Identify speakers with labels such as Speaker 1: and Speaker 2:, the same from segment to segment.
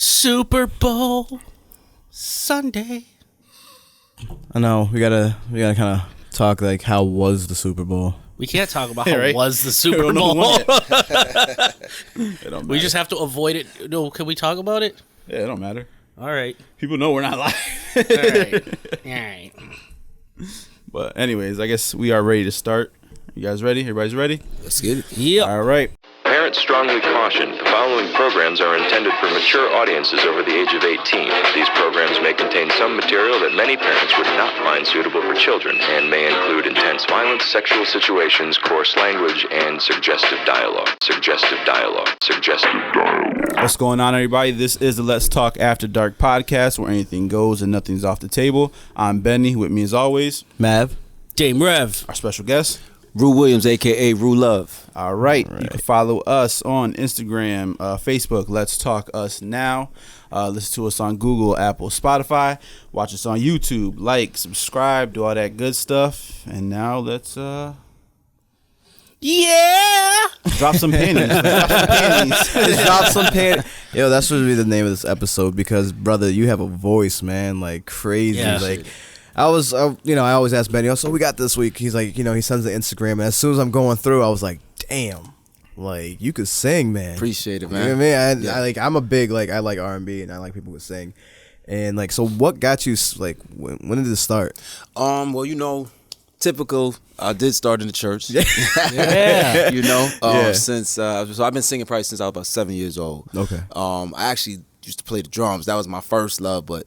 Speaker 1: Super Bowl Sunday.
Speaker 2: I know we gotta kind of talk like how was the Super Bowl.
Speaker 1: We can't talk about how
Speaker 2: Right?
Speaker 1: was the Super Bowl. We just have to avoid it. No, can we talk about it?
Speaker 2: Yeah, it don't matter.
Speaker 1: All right.
Speaker 2: People know we're not live.
Speaker 1: All right.
Speaker 2: But anyways, I guess we are ready to start. You guys ready? Everybody's ready?
Speaker 3: Let's get it.
Speaker 1: Yep.
Speaker 2: All right.
Speaker 4: Parents strongly caution the following programs are intended for mature audiences over the age of 18. These programs may contain some material that many parents would not find suitable for children and may include intense violence, sexual situations, coarse language, and suggestive dialogue.
Speaker 2: What's going on, everybody? This is the Let's Talk After Dark podcast, where anything goes and nothing's off the table. I'm Benny. With me, as always,
Speaker 3: Mav.
Speaker 1: Dame Rev.
Speaker 2: our special guest.
Speaker 3: Rue Williams, a.k.a. Rue Love.
Speaker 2: All right. You can follow us on Instagram, Facebook, Let's Talk Us Now. Listen to us on Google, Apple, Spotify. Watch us on YouTube. Like, subscribe, do all that good stuff. And now let's
Speaker 1: Yeah.
Speaker 2: drop some panties. Drop some panties.
Speaker 5: Just drop some pan. Yo, that should be the name of this episode because, brother, you have a voice, man, like crazy.
Speaker 1: Yeah.
Speaker 5: Like, I was, I always ask Benny, so we got this week. He's like, he sends the Instagram, and as soon as I'm going through, I was like, damn, like you could sing, man.
Speaker 3: Appreciate it, man.
Speaker 5: You know what I mean? I like, I'm a big I like R&B, and I like people who sing. And like, so what got you like? When did it start?
Speaker 3: Well, typical. I did start in the church.
Speaker 1: Yeah.
Speaker 3: Since so I've been singing probably since I was about 7 years old.
Speaker 5: Okay.
Speaker 3: I actually used to play the drums. That was my first love, but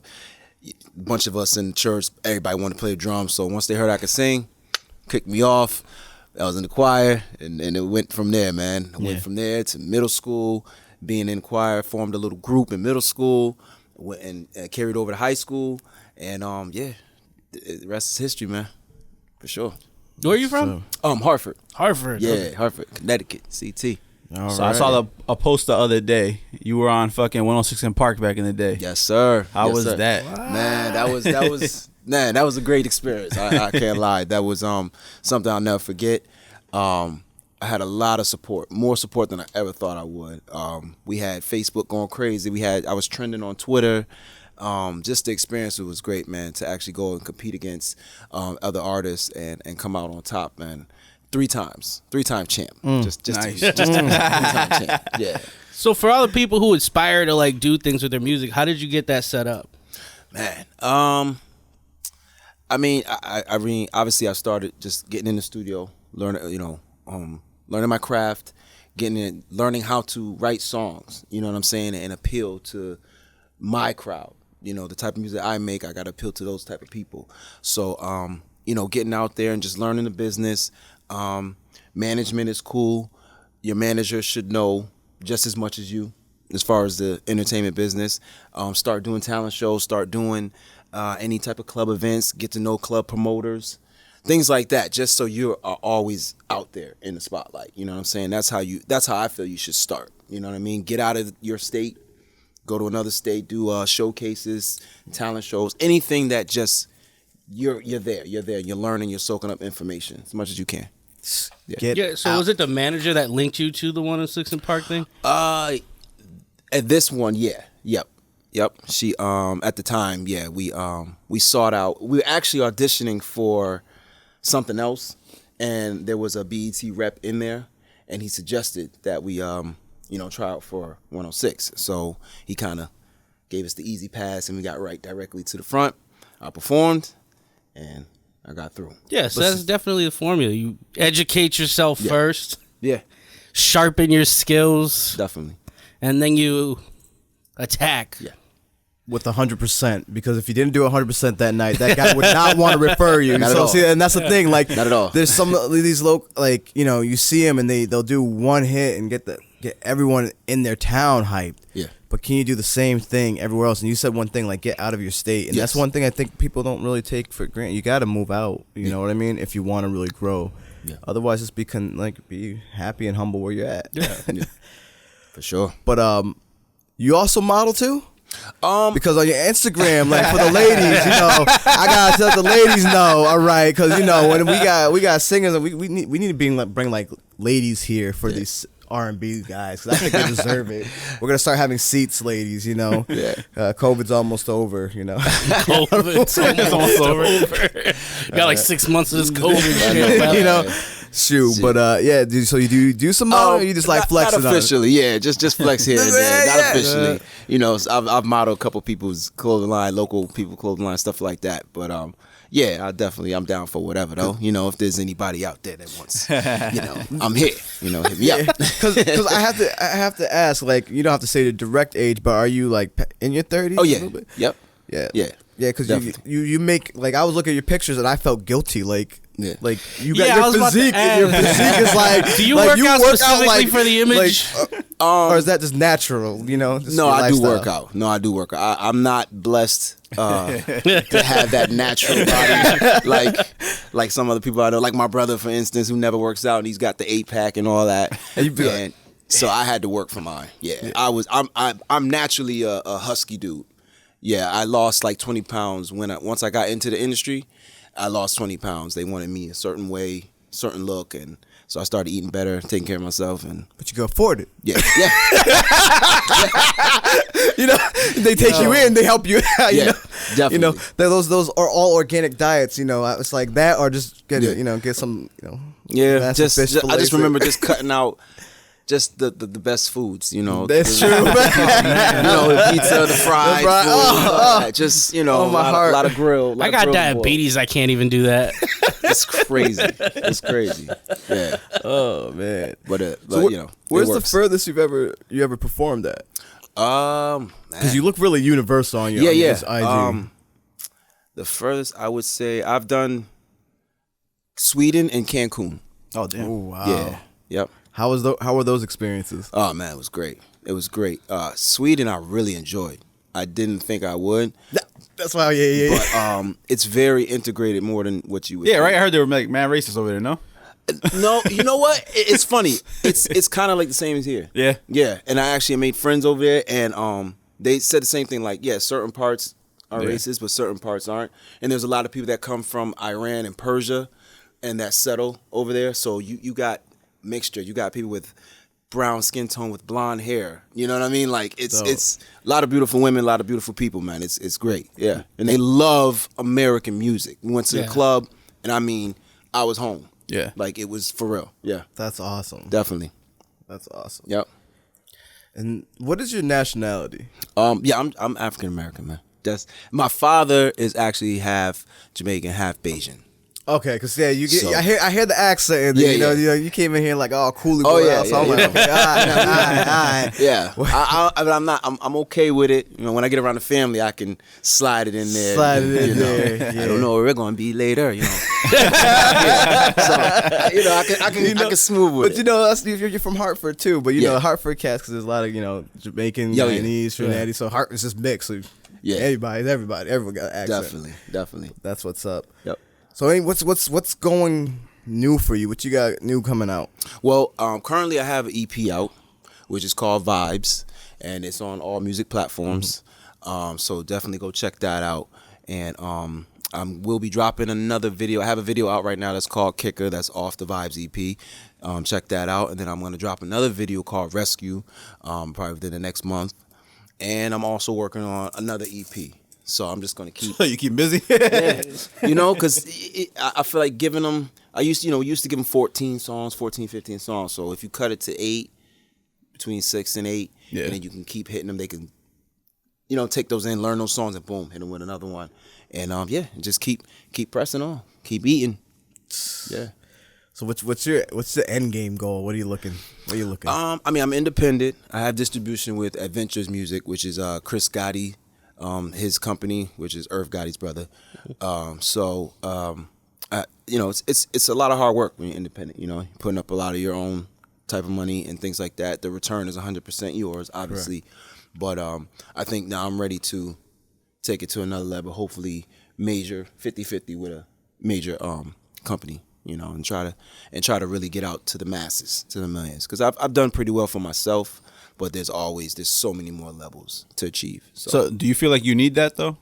Speaker 3: a bunch of us in the church, everybody wanted to play the drums. So once they heard I could sing, kicked me off. I was in the choir, and it went from there, man. I went from there to middle school, being in choir, formed a little group in middle school, and carried over to high school. And the rest is history, man, for sure.
Speaker 1: Where are you from?
Speaker 3: Hartford.
Speaker 1: Hartford.
Speaker 3: Yeah, Hartford, Connecticut, CT.
Speaker 2: So I saw a post the other day. You were on fucking 106 in Park back in the day.
Speaker 3: Yes, sir.
Speaker 2: How was
Speaker 3: sir.
Speaker 2: that?
Speaker 3: Man, that was a great experience. I can't lie. That was something I'll never forget. I had a lot of support, more support than I ever thought I would. We had Facebook going crazy. I was trending on Twitter. Just the experience, it was great, man, to actually go and compete against other artists and come out on top, man. Three-time champ. Just
Speaker 2: nice.
Speaker 3: a 3-time champ. Yeah.
Speaker 1: So for all the people who aspire to like do things with their music, how did you get that set up?
Speaker 3: Man, I mean, obviously I started just getting in the studio, learning my craft, learning how to write songs, you know what I'm saying, and appeal to my crowd. You know, the type of music I make, I got to appeal to those type of people. So, getting out there and just learning the business. Management is cool. Your manager should know just as much as you as far as the entertainment business. Start doing talent shows, start doing any type of club events, get to know club promoters, things like that, just so you are always out there in the spotlight. You know what I'm saying? That's how I feel you should start. You know what I mean? Get out of your state, go to another state, do showcases, talent shows, anything that just you're there, you're learning, you're soaking up information as much as you can.
Speaker 1: So was it the manager that linked you to the 106 in Park thing?
Speaker 3: At this one, yeah. Yep. She at the time, we sought out. We were actually auditioning for something else, and there was a BET rep in there, and he suggested that we try out for 106. So he kind of gave us the easy pass, and we got right directly to the front. I performed, and I got through.
Speaker 1: Yeah, so that's definitely the formula. You educate yourself first.
Speaker 3: Yeah.
Speaker 1: Sharpen your skills.
Speaker 3: Definitely.
Speaker 1: And then you attack.
Speaker 3: Yeah.
Speaker 5: With 100%, because if you didn't do 100% that night, that guy would not want to refer you.
Speaker 3: Not at all.
Speaker 5: See, and that's the thing. Like,
Speaker 3: not at all.
Speaker 5: There's some of these local, like, you see them and they'll do one hit and get everyone in their town hyped.
Speaker 3: Yeah.
Speaker 5: But can you do the same thing everywhere else? And you said one thing, like get out of your state, and that's one thing I think people don't really take for granted. You got to move out. You know what I mean? If you want to really grow. Yeah. Otherwise, just be happy and humble where you're at.
Speaker 3: Yeah. For sure.
Speaker 5: But you also model too. Because on your Instagram, like for the ladies, I gotta let the ladies know, all right? Because when we got singers, and we need to bring like ladies here for these R&B guys, 'cause I think they deserve it. We're gonna start having seats, ladies. You know,
Speaker 3: Yeah.
Speaker 5: COVID's almost over. You know,
Speaker 1: COVID's almost over. You got like 6 months of this COVID shit.
Speaker 5: you know. Shoot, but yeah. So you do some modeling, or you just like flexing
Speaker 3: not officially, yeah, just flex here and there. Not
Speaker 5: Yeah.
Speaker 3: officially, you know. So I've modeled a couple people's clothing line, local people clothing line, stuff like that. But yeah, I'm down for whatever though. You know, if there's anybody out there that wants, you know, I'm here. You know, hit me up.
Speaker 5: Because I have to ask, like, you don't have to say the direct age, but are you like in your 30s?
Speaker 3: Oh
Speaker 5: a
Speaker 3: yeah,
Speaker 5: little bit?
Speaker 3: yep,
Speaker 5: Yeah,
Speaker 3: yeah.
Speaker 5: yeah. Because you make, like, I was looking at your pictures and I felt guilty, like.
Speaker 3: Yeah.
Speaker 5: Like you got
Speaker 1: Yeah, I was
Speaker 5: your
Speaker 1: about to
Speaker 5: physique, and your
Speaker 1: ask.
Speaker 5: physique is like.
Speaker 1: Do you
Speaker 5: like,
Speaker 1: work out specifically for the image?
Speaker 5: or is that just natural? You know, just
Speaker 3: No,
Speaker 5: your
Speaker 3: I do
Speaker 5: lifestyle?
Speaker 3: work out. No, I do work out. I'm not blessed to have that natural body like some other people I know. Like my brother, for instance, who never works out and he's got the 8-pack and all that. And so I had to work for mine. Yeah, I'm naturally a husky dude. Yeah, I lost like 20 pounds once I got into the industry. I lost 20 pounds. They wanted me a certain way, certain look, and so I started eating better, taking care of myself, and
Speaker 5: But you can afford it.
Speaker 3: yeah.
Speaker 5: You know, they take you in, they help you out. You
Speaker 3: Yeah,
Speaker 5: know,
Speaker 3: definitely.
Speaker 5: You know, those are all organic diets. You know, it's like that, or just get get some. You know,
Speaker 3: Yeah,
Speaker 5: massive fish
Speaker 3: I
Speaker 5: fillets.
Speaker 3: just remember just cutting out just the best foods, you know.
Speaker 5: That's true.
Speaker 3: You know, the pizza, the fried food,
Speaker 5: Oh,
Speaker 3: yeah, just, you know,
Speaker 5: Oh, my
Speaker 3: a
Speaker 5: heart.
Speaker 3: lot of grill.
Speaker 1: I got diabetes. I can't even do that.
Speaker 3: It's crazy. It's crazy. Yeah.
Speaker 5: Oh man.
Speaker 3: But
Speaker 5: So
Speaker 3: you know,
Speaker 5: where's
Speaker 3: it
Speaker 5: the
Speaker 3: works.
Speaker 5: furthest you ever performed at?
Speaker 3: Man.
Speaker 5: Because you look really universal on your
Speaker 3: yeah,
Speaker 5: on
Speaker 3: yeah.
Speaker 5: this IG.
Speaker 3: The furthest I would say I've done Sweden and Cancun.
Speaker 2: Oh damn.
Speaker 5: Oh wow.
Speaker 3: Yeah. Yep.
Speaker 5: How were those experiences?
Speaker 3: Oh man, it was great. It was great. Sweden I really enjoyed. I didn't think I would.
Speaker 5: That's why. Yeah.
Speaker 3: But it's very integrated more than what you would
Speaker 2: Yeah,
Speaker 3: think.
Speaker 2: right. I heard they were like mad racist over there. No.
Speaker 3: No, you know what? It's funny. It's kind of like the same as here.
Speaker 2: Yeah.
Speaker 3: Yeah, and I actually made friends over there, and they said the same thing. Like, yeah, certain parts are racist, but certain parts aren't. And there's a lot of people that come from Iran and Persia, and that settle over there. So you got mixture. You got people with brown skin tone with blonde hair. You know what I mean? Like it's a lot of beautiful women, a lot of beautiful people, man. It's great. Yeah. And they love American music. We went to the club, and I mean, I was home.
Speaker 2: Yeah.
Speaker 3: Like it was for real. Yeah.
Speaker 5: That's awesome.
Speaker 3: Definitely.
Speaker 5: That's awesome.
Speaker 3: Yep.
Speaker 5: And what is your nationality?
Speaker 3: Yeah, I'm African American, man. That's my father is actually half Jamaican, half Bayesian.
Speaker 5: Okay, because yeah, you get.
Speaker 3: So-
Speaker 5: I hear the accent, and
Speaker 3: Yeah,
Speaker 5: you know,
Speaker 3: yeah.
Speaker 5: you came in here like, oh, coolly
Speaker 3: Oh,
Speaker 5: boy.
Speaker 3: yeah,
Speaker 5: So I'm
Speaker 3: yeah,
Speaker 5: like,
Speaker 3: yeah.
Speaker 5: okay, all right.
Speaker 3: Yeah, but I'm not. I'm okay with it. You know, when I get around the family, I can slide it in there.
Speaker 5: Slide it in
Speaker 3: you know.
Speaker 5: there, yeah.
Speaker 3: I don't know where we're gonna be later. You know. Yeah. So you know, I can smooth with
Speaker 5: But
Speaker 3: it.
Speaker 5: you know, you're from Hartford too. But you
Speaker 3: Yeah.
Speaker 5: know, Hartford cats, because there's a lot of Jamaican,
Speaker 3: Yeah, yeah.
Speaker 5: Guyanese, Trinidad. So Hartford's just mixed. So
Speaker 3: Yeah.
Speaker 5: everyone got an accent.
Speaker 3: Definitely.
Speaker 5: That's what's up.
Speaker 3: Yep.
Speaker 5: So hey, what's going new for you? What you got new coming out?
Speaker 3: Well, currently I have an EP out, which is called Vibes, and it's on all music platforms. So definitely go check that out. And we'll be dropping another video. I have a video out right now that's called Kicker. That's off the Vibes EP. Check that out. And then I'm going to drop another video called Rescue, probably within the next month. And I'm also working on another EP. So I'm just going to keep.
Speaker 2: You keep busy.
Speaker 3: You know, because I feel like giving them. We used to give them 14, 15 songs. So if you cut it to 8, between 6 and 8,
Speaker 2: Yeah.
Speaker 3: and then you can keep hitting them. They can, take those in, learn those songs, and boom, hit them with another one. And just keep pressing on, keep eating. Yeah.
Speaker 5: So what's the end game goal? What are you looking?
Speaker 3: I'm independent. I have distribution with Adventures Music, which is Chris Gotti, his company, which is Irv Gotti's brother. It's a lot of hard work when you're independent. You know, you're putting up a lot of your own type of money and things like that. The return is 100% yours, obviously. But I think now I'm ready to take it to another level. Hopefully, major 50-50 with a major company. And try to really get out to the masses, to the millions. Because I've done pretty well for myself, but there's so many more levels to achieve.
Speaker 2: So do you feel like you need that though?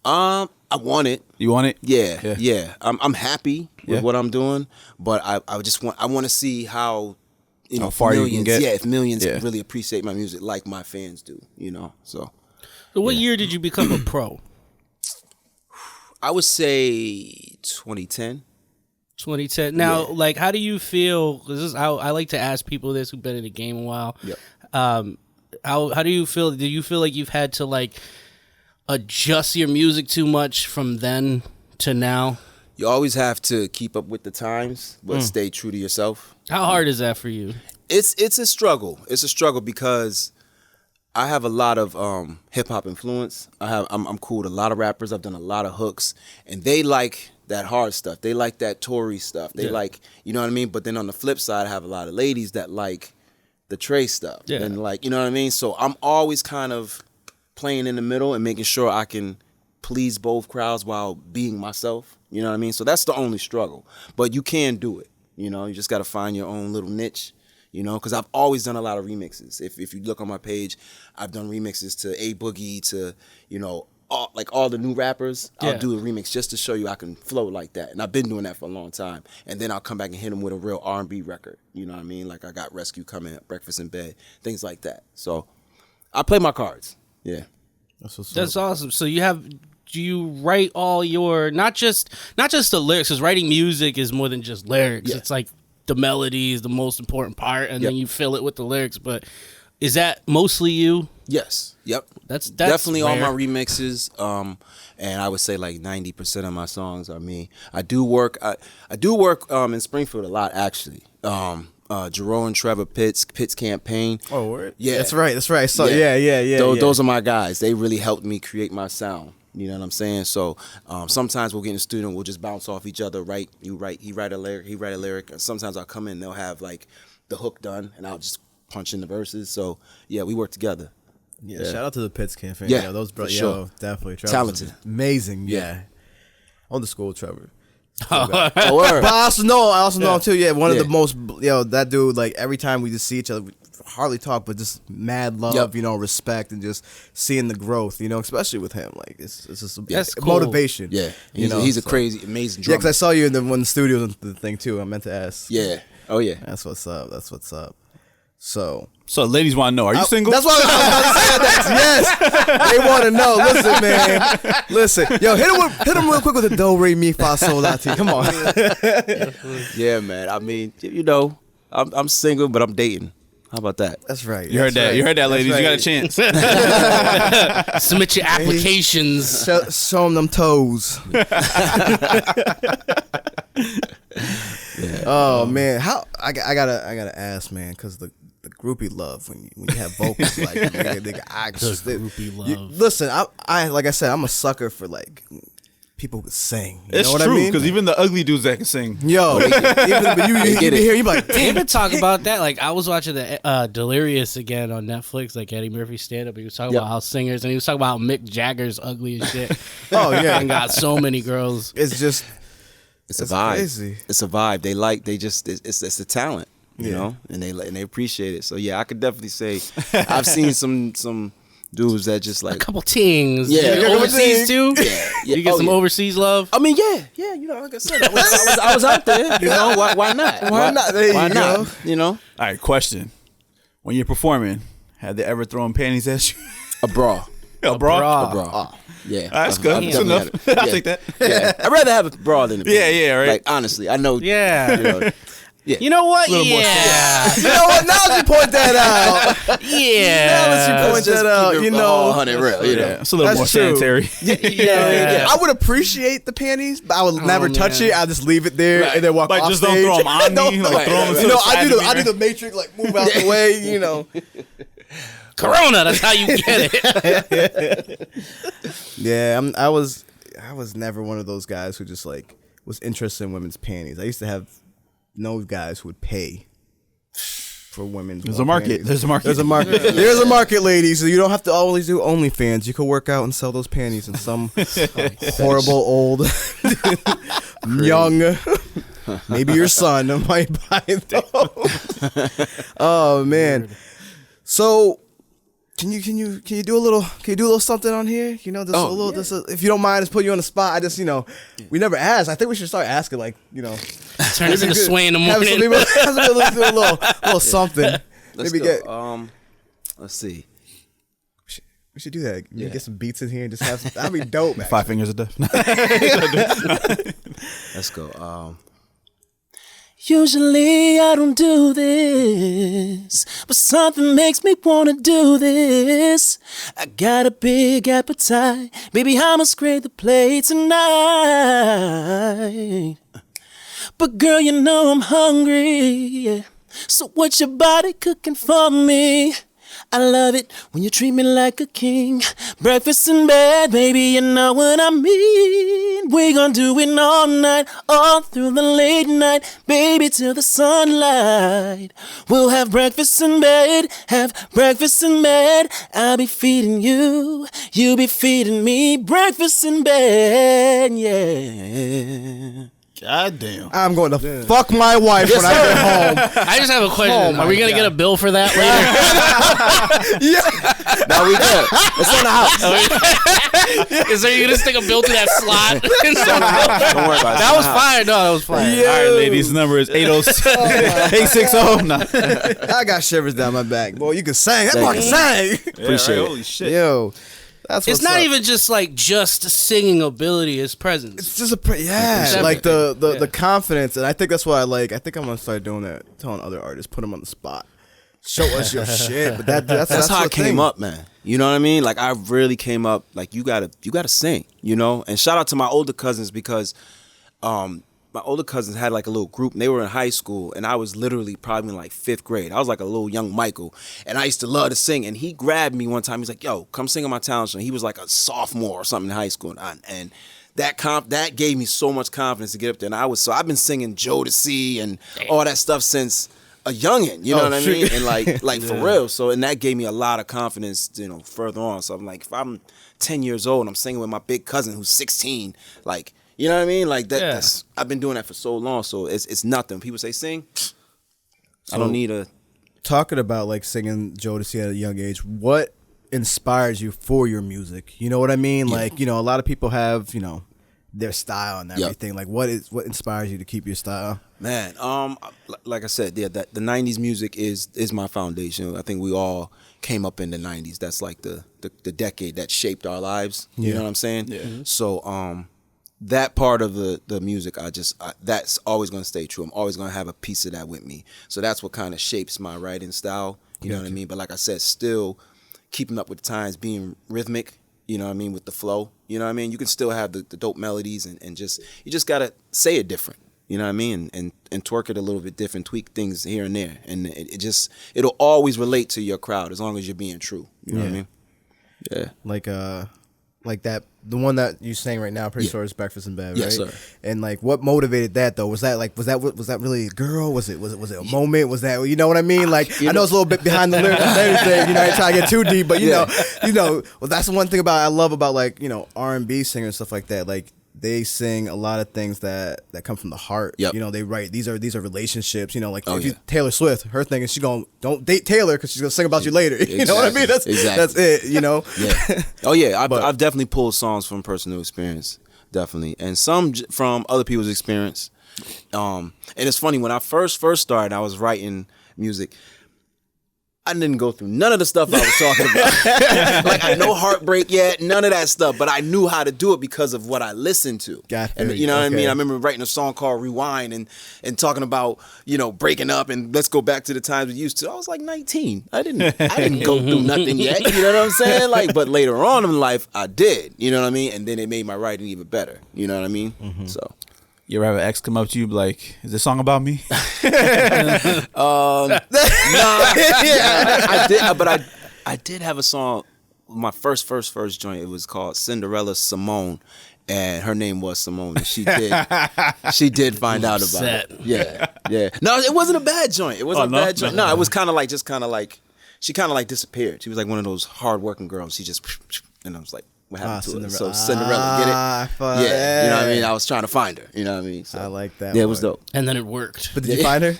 Speaker 3: I want it.
Speaker 2: You want it?
Speaker 3: Yeah. I'm happy with
Speaker 2: Yeah.
Speaker 3: what I'm doing, but I want to see how you know,
Speaker 2: How far you can get.
Speaker 3: Yeah, if millions
Speaker 2: Yeah.
Speaker 3: really appreciate my music like my fans do, you know. So
Speaker 1: what year did you become a pro?
Speaker 3: I would say 2010.
Speaker 1: 2010. Now, like, how do you feel? Because I like to ask people this who've been in the game a while.
Speaker 3: Yep.
Speaker 1: How do you feel? Do you feel like you've had to like adjust your music too much from then to now?
Speaker 3: You always have to keep up with the times, but stay true to yourself.
Speaker 1: How hard is that for you?
Speaker 3: It's a struggle. It's a struggle because I have a lot of hip hop influence. I'm cool with a lot of rappers. I've done a lot of hooks, and they like that hard stuff. They like that Tory stuff. They like, you know what I mean? But then on the flip side, I have a lot of ladies that like the Trey stuff.
Speaker 1: Yeah.
Speaker 3: And like, you know what I mean? So I'm always kind of playing in the middle and making sure I can please both crowds while being myself. You know what I mean? So that's the only struggle. But you can do it. You know, you just got to find your own little niche. You know, because I've always done a lot of remixes. If you look on my page, I've done remixes to A Boogie, to, you know, all the new rappers.
Speaker 1: Yeah.
Speaker 3: I'll do a remix just to show you I can flow like that. And I've been doing that for a long time. And then I'll come back and hit them with a real R&B record. You know what I mean? Like I got Rescue coming, Breakfast in Bed, things like that. So I play my cards. Yeah.
Speaker 1: That's awesome. So do you write all your not just the lyrics? Because writing music is more than just lyrics.
Speaker 3: Yeah.
Speaker 1: It's like the melody is the most important part, and then you fill it with the lyrics. But is that mostly you?
Speaker 3: Yes. Yep.
Speaker 1: That's
Speaker 3: definitely all
Speaker 1: rare.
Speaker 3: my remixes. And I would say like 90% of my songs are me. I do work in Springfield a lot actually. Jerome and Trevor Pitts campaign.
Speaker 5: Oh, word?
Speaker 3: Yeah.
Speaker 5: That's right. So yeah.
Speaker 3: Those are my guys. They really helped me create my sound. You know what I'm saying? So sometimes we'll get in the studio and we'll just bounce off each other. He write a lyric. And sometimes I'll come in, they'll have like the hook done, and I'll just punch in the verses. So yeah, we work together.
Speaker 5: Yeah, shout out to the Pitts campaign.
Speaker 3: Yeah,
Speaker 5: Those
Speaker 3: for sure.
Speaker 5: definitely. Trevor's
Speaker 3: Talented.
Speaker 5: amazing. Yeah. On the school, Trevor.
Speaker 3: Oh, word.
Speaker 5: But I also know him too. Yeah, one of
Speaker 3: Yeah.
Speaker 5: the most. That dude. Like every time we just see each other, we hardly talk, but just mad love.
Speaker 3: Yep.
Speaker 5: You know, respect, and just seeing the growth. You know, especially with him. Like it's just
Speaker 1: That's cool.
Speaker 5: motivation.
Speaker 3: Yeah,
Speaker 5: so-
Speaker 3: he's a crazy, amazing
Speaker 5: Yeah,
Speaker 3: drummer.
Speaker 5: because I saw you in the one of the studios and the thing too. I meant to ask.
Speaker 3: Yeah. Oh yeah.
Speaker 5: That's what's up. So
Speaker 2: ladies want to know, are you single?
Speaker 5: That's what I was about to say. Yes, they want to know. Listen, man. Listen, yo, hit him real quick with the do re mi fa sol la ti. Come on.
Speaker 3: Yeah, man. I mean, you know, I'm single, but I'm dating. How about that?
Speaker 5: That's right.
Speaker 2: You heard that. You heard that, ladies.
Speaker 5: That's
Speaker 2: You got a
Speaker 5: right.
Speaker 2: chance.
Speaker 1: Submit your applications.
Speaker 5: Show him them toes. Oh man, how I gotta ask, man, because the groupie love when you have vocals like
Speaker 1: Groupie love.
Speaker 5: Listen, I like I said, I'm a sucker for like people who sing. You
Speaker 2: It's
Speaker 5: know what
Speaker 2: true,
Speaker 5: I mean?
Speaker 2: because even the ugly dudes that can sing.
Speaker 5: Yo, you
Speaker 3: get it.
Speaker 5: hear you be like,
Speaker 1: They
Speaker 5: damn
Speaker 1: even talk about that. Like I was watching the Delirious again on Netflix, like Eddie Murphy stand up. He was talking about how singers, and he was talking about how Mick Jagger's ugly as shit.
Speaker 5: Oh yeah,
Speaker 1: And got so many girls.
Speaker 5: it's just
Speaker 3: It's a vibe.
Speaker 5: crazy.
Speaker 3: It's a vibe. It's a talent, you know, and they appreciate it. So yeah, I could definitely say I've seen some dudes that just
Speaker 1: A
Speaker 3: like.
Speaker 1: couple tings.
Speaker 3: Yeah.
Speaker 1: You overseas too.
Speaker 3: Yeah.
Speaker 1: You get
Speaker 3: Oh,
Speaker 1: some
Speaker 3: yeah.
Speaker 1: overseas love.
Speaker 3: I mean, yeah, you know, like I said, I was out there, you know, why not?
Speaker 5: Why not? There
Speaker 3: Why
Speaker 5: you
Speaker 3: not?
Speaker 5: go.
Speaker 3: You know,
Speaker 2: All right, question. When you're performing, have they ever thrown panties at you?
Speaker 3: a bra,
Speaker 2: A bra?
Speaker 1: bra.
Speaker 3: a bra. Yeah,
Speaker 2: That's good. That's
Speaker 3: definitely
Speaker 2: enough.
Speaker 3: had it.
Speaker 2: I'll
Speaker 3: Yeah.
Speaker 2: take that.
Speaker 3: Yeah, I'd rather have a bra than a
Speaker 2: Yeah,
Speaker 3: panty.
Speaker 2: yeah, right.
Speaker 3: Like honestly, I know.
Speaker 1: Yeah.
Speaker 3: You know,
Speaker 1: You know what?
Speaker 2: Little more
Speaker 1: Yeah.
Speaker 5: you know what? Now that you point that out, now
Speaker 1: Yeah.
Speaker 5: that you point
Speaker 3: just
Speaker 5: that out,
Speaker 3: keep it
Speaker 5: you know,
Speaker 3: 100 real, you know.
Speaker 2: Yeah, it's a little
Speaker 5: That's
Speaker 2: more
Speaker 5: true.
Speaker 2: sanitary.
Speaker 1: Yeah.
Speaker 5: I would appreciate the panties, but I would never touch
Speaker 1: man.
Speaker 5: it. I'll just leave it there and then walk
Speaker 2: Like,
Speaker 5: off
Speaker 2: just
Speaker 5: stage.
Speaker 2: don't throw them on me. Like, throw them
Speaker 5: You
Speaker 2: to
Speaker 5: know,
Speaker 2: the side
Speaker 5: I
Speaker 2: of
Speaker 5: do
Speaker 2: me,
Speaker 5: the matrix, like move out the way. You know.
Speaker 1: Corona. That's how you get it.
Speaker 5: Yeah, I was never one of those guys who just like was interested in women's panties. I used to have no guys who would pay for women's.
Speaker 2: There's a market.
Speaker 5: panties.
Speaker 2: There's a market.
Speaker 5: There's a market. There's a market, ladies. So you don't have to always do OnlyFans. You can work out and sell those panties in some horrible old young. Maybe your son might buy those. Oh man. So Can you do a little something on here? You know, if you don't mind, just put you on the spot. I just, we never asked. I think we should start asking, like,
Speaker 1: turn this into Sway in the morning.
Speaker 5: Do a little something.
Speaker 3: Let's
Speaker 5: Maybe
Speaker 3: go. Let's see.
Speaker 5: We should do that. Maybe get some beats in here and just have some. That'd be dope.
Speaker 2: 5 Fingers of Death.
Speaker 3: Let's go.
Speaker 6: Usually I don't do this, but something makes me wanna do this. I got a big appetite, baby, I'ma scrape the plate tonight. But girl, you know I'm hungry, so what's your body cooking for me? I love it when you treat me like a king. Breakfast in bed, baby, you know what I mean. We gon' do it all night, all through the late night, baby, till the sunlight. We'll have breakfast in bed, I'll be feeding you, you be feeding me. Breakfast in bed, yeah.
Speaker 2: God damn.
Speaker 5: I'm going to fuck my wife when I get home.
Speaker 1: I just have a question. Are we going to get a bill for that later?
Speaker 3: No, we good. It's on the house.
Speaker 1: Is there, you going to stick a bill to that slot?
Speaker 3: Don't worry about it.
Speaker 1: That was fine. No, that was fine.
Speaker 2: All right, ladies. Number is 860. Nah.
Speaker 5: I got shivers down my back. Boy, you can sing. That boy can sing.
Speaker 3: Appreciate it.
Speaker 2: Holy shit.
Speaker 5: Yo. That's
Speaker 1: It's
Speaker 5: what's
Speaker 1: not
Speaker 5: up.
Speaker 1: even just like just singing ability, it's presence.
Speaker 5: It's just like the confidence, and I think that's what I like. I think I'm gonna start doing that, telling other artists, put them on the spot, show us your shit. But that's
Speaker 3: how I
Speaker 5: the
Speaker 3: came
Speaker 5: thing.
Speaker 3: up, man. You know what I mean? Like I really came up. Like you gotta sing. And shout out to my older cousins because, my older cousins had like a little group and they were in high school and I was literally probably in like 5th grade. I was like a little young Michael and I used to love to sing, and he grabbed me one time. He's like, yo, come sing on my talent show. And he was like a sophomore or something in high school, and that gave me so much confidence to get up there. And I've been singing Jodeci and all that stuff since a youngin', you know what I mean? And like for real. So, and that gave me a lot of confidence, further on. So I'm like, if I'm 10 years old and I'm singing with my big cousin who's 16, like, you know what I mean? Like that.
Speaker 1: Yeah.
Speaker 3: I've been doing that for so long, so it's nothing. People say sing, I don't need a.
Speaker 5: Talking about like singing Jodeci at a young age, what inspires you for your music? You know what I mean?
Speaker 3: Yeah.
Speaker 5: Like, a lot of people have, their style and everything.
Speaker 3: Yep.
Speaker 5: Like, what inspires you to keep your style?
Speaker 3: Man, like I said, yeah, that the '90s music is my foundation. I think we all came up in the '90s. That's like the decade that shaped our lives. You know what I'm saying? Yeah. So, that part of the music, that's always going to stay true. I'm always going to have a piece of that with me. So that's what kind of shapes my writing style. You know what I mean? But like I said, still keeping up with the times, being rhythmic. You know what I mean? With the flow. You know what I mean? You can still have the dope melodies and you just got to say it different. You know what I mean? And twerk it a little bit different, tweak things here and there. And it'll always relate to your crowd as long as you're being true. You know what I mean? Yeah.
Speaker 5: Like that, the one that you sang right now, pretty sure is Breakfast in Bed, right?
Speaker 3: Yes, sir.
Speaker 5: And like, what motivated that though? Was that really a girl? Was it a moment? Was that, you know what I mean? Like, I know it's a little bit behind the lyrics and everything. I ain't trying to get too deep, but well, that's the one thing I love about like R&B singers and stuff like that. Like, they sing a lot of things that come from the heart. Yep. They write these are relationships. Taylor Swift, her thing is don't date Taylor because she's gonna sing about you later. You know what I mean? That's it.
Speaker 3: Yeah. Oh yeah, I've definitely pulled songs from personal experience, definitely, and some from other people's experience. And it's funny, when I first started, I was writing music. I didn't go through none of the stuff I was talking about. Like, I know heartbreak yet, none of that stuff. But I knew how to do it because of what I listened to. And you know what I mean? I remember writing a song called Rewind and talking about, breaking up and let's go back to the times we used to. I was like 19. I didn't go through nothing yet. You know what I'm saying? Like, but later on in life, I did. You know what I mean? And then it made my writing even better. You know what I mean? Mm-hmm. So.
Speaker 2: You ever have an ex come up to you like, is this song about me?
Speaker 3: Nah, I did, but I did have a song. My first joint, it was called Cinderella Simone, and her name was Simone. And she did find out about it. Yeah. No, it wasn't a bad joint. It wasn't a bad joint. No, it was kind of like she kind of like disappeared. She was like one of those hardworking girls. She just, and I was like, what happened to her? So Cinderella, get it? Yeah, you know what I mean? I was trying to find her, you know what I mean? So,
Speaker 5: I like that.
Speaker 3: Yeah, it was dope.
Speaker 1: And then it worked.
Speaker 5: But did you find her?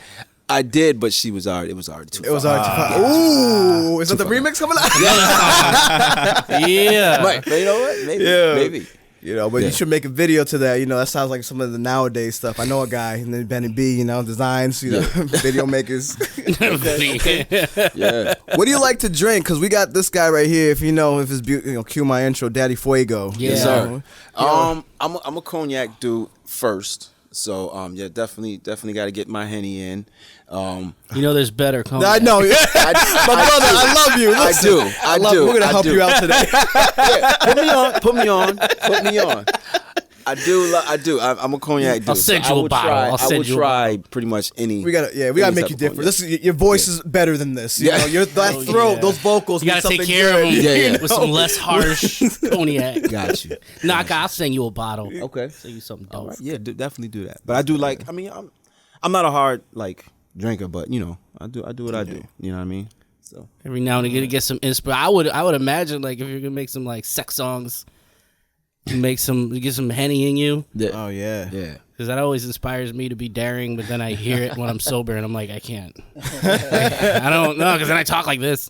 Speaker 3: I did, but she was already. It was already too.
Speaker 5: It was already too far. Ooh, is that the remix coming out?
Speaker 1: Yeah.
Speaker 3: Right. But you know what? Maybe.
Speaker 5: Yeah.
Speaker 3: Maybe.
Speaker 5: You know, but you should make a video to that. You know, that sounds like some of the nowadays stuff. I know a guy, and then Benny B, you know, designs, you know, video makers.
Speaker 3: Yeah.
Speaker 5: What do you like to drink? Because we got this guy right here. If you know, if it's cue my intro, Daddy Fuego.
Speaker 1: Yeah.
Speaker 3: Yes, sir.
Speaker 5: You know?
Speaker 3: I'm a cognac dude first. So yeah, definitely got to get my Henny in.
Speaker 1: You know, there's better.
Speaker 5: I know. My brother, I love you. Listen,
Speaker 3: I do.
Speaker 5: We're gonna help you out today.
Speaker 3: Put me on. I do. I'm a cognac dude.
Speaker 1: I'll send you a bottle.
Speaker 3: I would try pretty much any.
Speaker 5: We gotta make you different. This is your voice is better than this. You know, that throat, those vocals.
Speaker 1: You gotta take care of them with some less harsh cognac.
Speaker 3: Got you.
Speaker 1: Nah, I'll send you a bottle.
Speaker 3: Okay.
Speaker 1: Send you something dope.
Speaker 3: Right. Yeah, definitely do that. But I do like. I mean, I'm not a hard drinker, but you know, I do what I do. You know what I mean? So
Speaker 1: Every now and again, to get some inspiration. I would imagine if you're gonna make some sex songs, get some Henny in you.
Speaker 3: yeah.
Speaker 5: Oh yeah.
Speaker 1: Because that always inspires me to be daring, but then I hear it when I'm sober, and I'm like, I can't. I don't know, because then I talk like this.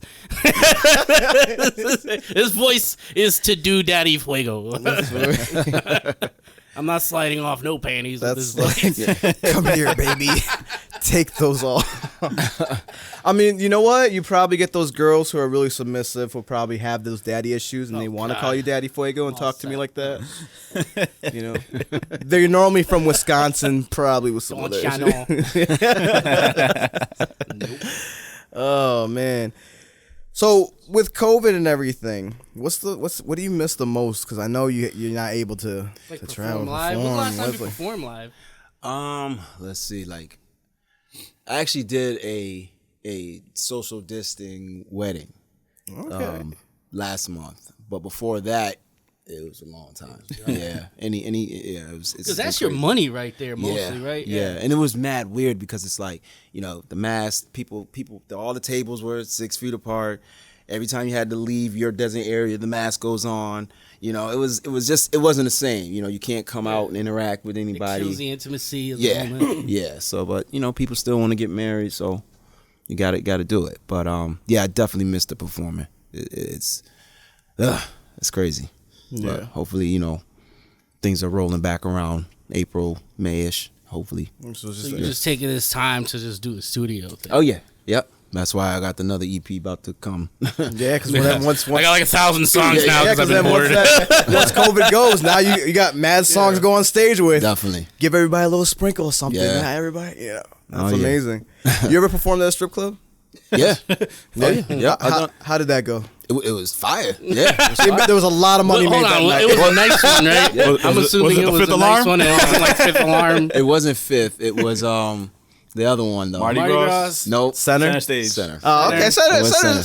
Speaker 1: His voice is to do Daddy Fuego. I'm not sliding off no panties.
Speaker 5: That's come here, baby. Take those off. I mean, you know what? You probably get those girls who are really submissive who probably have those daddy issues and they want to call you Daddy Fuego and talk to me like that. You know, they're normally from Wisconsin, probably with some other issues. Oh man. So with COVID and everything, what do you miss the most? Because I know you're not able to travel
Speaker 1: live. When's the last time you performed live?
Speaker 3: Let's see. I actually did a social distancing wedding.
Speaker 5: Okay.
Speaker 3: Last month, but before that, it was a long time. Yeah. It was.
Speaker 1: Because that's your money right there, mostly, right?
Speaker 3: Yeah, and it was mad weird because it's the mask. People, all the tables were 6 feet apart. Every time you had to leave your designated area, the mask goes on. You know, it wasn't the same. You know, you can't come out and interact with anybody.
Speaker 1: It kills the intimacy of the moment.
Speaker 3: Yeah. So, but people still want to get married, so you got to do it. But yeah, I definitely missed the performing. It's crazy. Yeah. But hopefully, things are rolling back around April, May-ish. Hopefully.
Speaker 1: So you're just taking this time to just do the studio thing.
Speaker 3: Oh yeah. Yep. That's why I got another EP about to come.
Speaker 5: Yeah, because once
Speaker 1: I got 1,000 songs now because I've been bored.
Speaker 5: Once COVID goes, now you got mad songs to go on stage with.
Speaker 3: Definitely.
Speaker 5: Give everybody a little sprinkle or something.
Speaker 3: Yeah.
Speaker 5: Not everybody. Yeah. That's amazing. You ever performed at a strip club?
Speaker 3: Yeah. Yeah.
Speaker 5: How did that go?
Speaker 3: It was fire. Yeah.
Speaker 5: There was a lot of money made that night.
Speaker 1: It was a nice one, right?
Speaker 2: Yeah.
Speaker 1: I'm assuming it was
Speaker 2: Fifth
Speaker 1: a
Speaker 2: Alarm?
Speaker 1: nice one. It wasn't Fifth Alarm.
Speaker 3: It wasn't Fifth. It was the other one though.
Speaker 2: Mardi Gras?
Speaker 3: Nope.
Speaker 5: Center
Speaker 2: Stage.
Speaker 3: Center.
Speaker 5: Oh, okay. Center. Center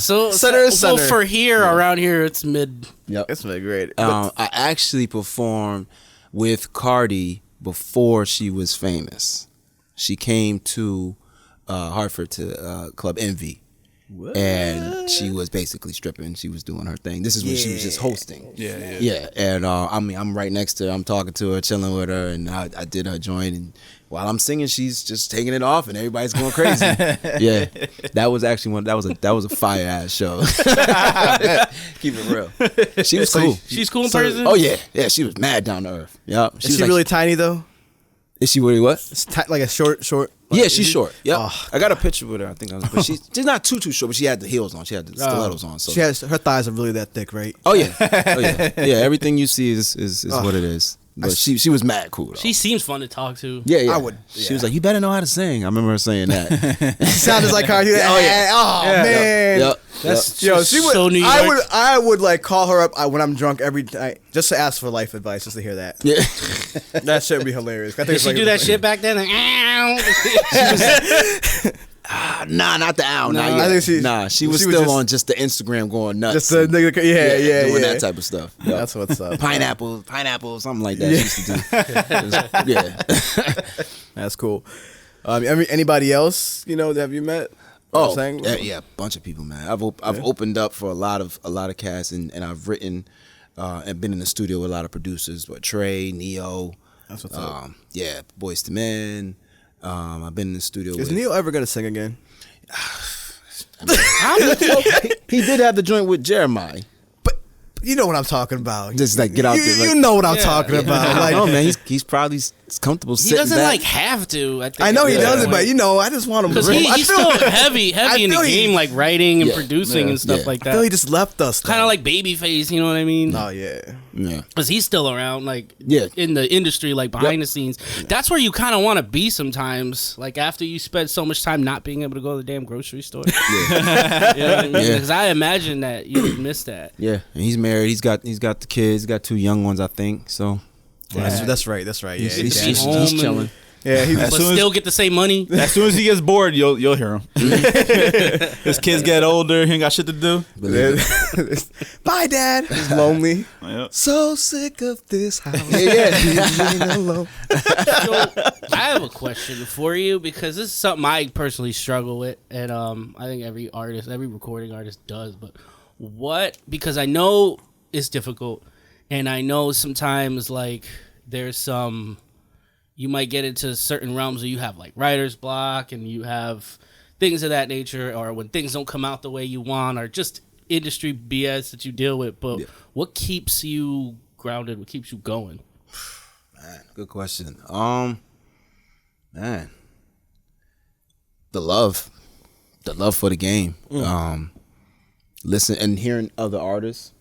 Speaker 5: is center.
Speaker 1: So for around here, it's mid.
Speaker 3: Yep.
Speaker 5: It's really great.
Speaker 3: I actually performed with Cardi before she was famous. She came to Hartford to Club Envy. What? And she was basically stripping. She was doing her thing. This is when she was just hosting. Yeah. And I'm right next to her. I'm talking to her, chilling with her, and I did her joint. And while I'm singing, she's just taking it off, and everybody's going crazy. Yeah, that was actually that was a fire ass show. Keep it real. She was cool.
Speaker 1: She's cool in person.
Speaker 3: Oh yeah. She was mad down to earth. Yeah.
Speaker 5: Is she really tiny though?
Speaker 3: Is she really what?
Speaker 5: It's like a short.
Speaker 3: Yeah, she's short. Yep. I got a picture with her. I think but she's not too short, but she had the heels on. She had the stilettos on. So
Speaker 5: her thighs are really that thick, right?
Speaker 3: Oh yeah. Yeah. Everything you see is what it is. But she was mad cool though.
Speaker 1: She seems fun to talk to.
Speaker 3: Yeah.
Speaker 5: I would.
Speaker 3: She was like, "You better know how to sing." I remember her saying that.
Speaker 5: She sounded like her. Oh yeah. Oh man.
Speaker 3: Yep.
Speaker 1: That's
Speaker 5: she would.
Speaker 1: so New York.
Speaker 5: I would call her up when I'm drunk every night just to ask for life advice, just to hear that.
Speaker 3: Yeah.
Speaker 5: That shit would be hilarious. I think
Speaker 1: Did she do that shit back then?
Speaker 3: Nah, not the owl. Nah,
Speaker 5: I think
Speaker 3: she was still on just the Instagram going nuts.
Speaker 5: Just the nigga, doing
Speaker 3: that type of stuff. Yep.
Speaker 5: That's what's up.
Speaker 3: Pineapple, something like that. She used to do. Yeah.
Speaker 5: That's cool. Anybody else? Have you met?
Speaker 3: Oh, yeah, a bunch of people, man. I've opened up for a lot of cats, and I've written and been in the studio with a lot of producers, but Trey, Neo,
Speaker 5: that's what's up.
Speaker 3: Yeah, Boyz II Men, I've been in the studio.
Speaker 5: Is
Speaker 3: with,
Speaker 5: Neil ever gonna sing again?
Speaker 3: He did have the joint with Jeremiah.
Speaker 5: You know what I'm talking about.
Speaker 3: Just like get out there. Like,
Speaker 5: You know what I'm talking about. Like,
Speaker 3: no, man, he's probably comfortable.
Speaker 1: He
Speaker 3: sitting
Speaker 1: doesn't
Speaker 3: back.
Speaker 1: like have to.
Speaker 5: I know he doesn't, but I just want him to.
Speaker 1: because he's still heavy in the game, like writing and producing and stuff like
Speaker 5: I feel
Speaker 1: that.
Speaker 5: he just left us.
Speaker 1: Kind of like Babyface, you know what I mean?
Speaker 5: Oh yeah.
Speaker 1: Because he's still around, like in the industry, like behind the scenes. That's where you kind of want to be sometimes. Like after you spend so much time not being able to go to the damn grocery store. You know what I mean? Because I imagine that you would miss that.
Speaker 3: Yeah, and he's married. He's got the kids. He's got 2 young ones, I think. So
Speaker 5: That's right. Yeah,
Speaker 3: he's
Speaker 1: home
Speaker 3: chilling.
Speaker 5: yeah. He
Speaker 1: But still get the same money.
Speaker 2: As soon as he gets bored, you'll hear him. His kids get older. He ain't got shit to do.
Speaker 5: Bye, Dad. He's lonely.
Speaker 2: Yep.
Speaker 5: So sick of this house.
Speaker 3: Yeah.
Speaker 5: Alone.
Speaker 1: So, I have a question for you because this is something I personally struggle with, and I think every recording artist does. But because I know it's difficult, and I know sometimes like there's some, you might get into certain realms where you have like writer's block, and you have things of that nature, or when things don't come out the way you want, or just industry BS that you deal with. But what keeps you grounded? What keeps you going?
Speaker 3: Man, good question. Man, the love for the game. Listen and hearing other artists.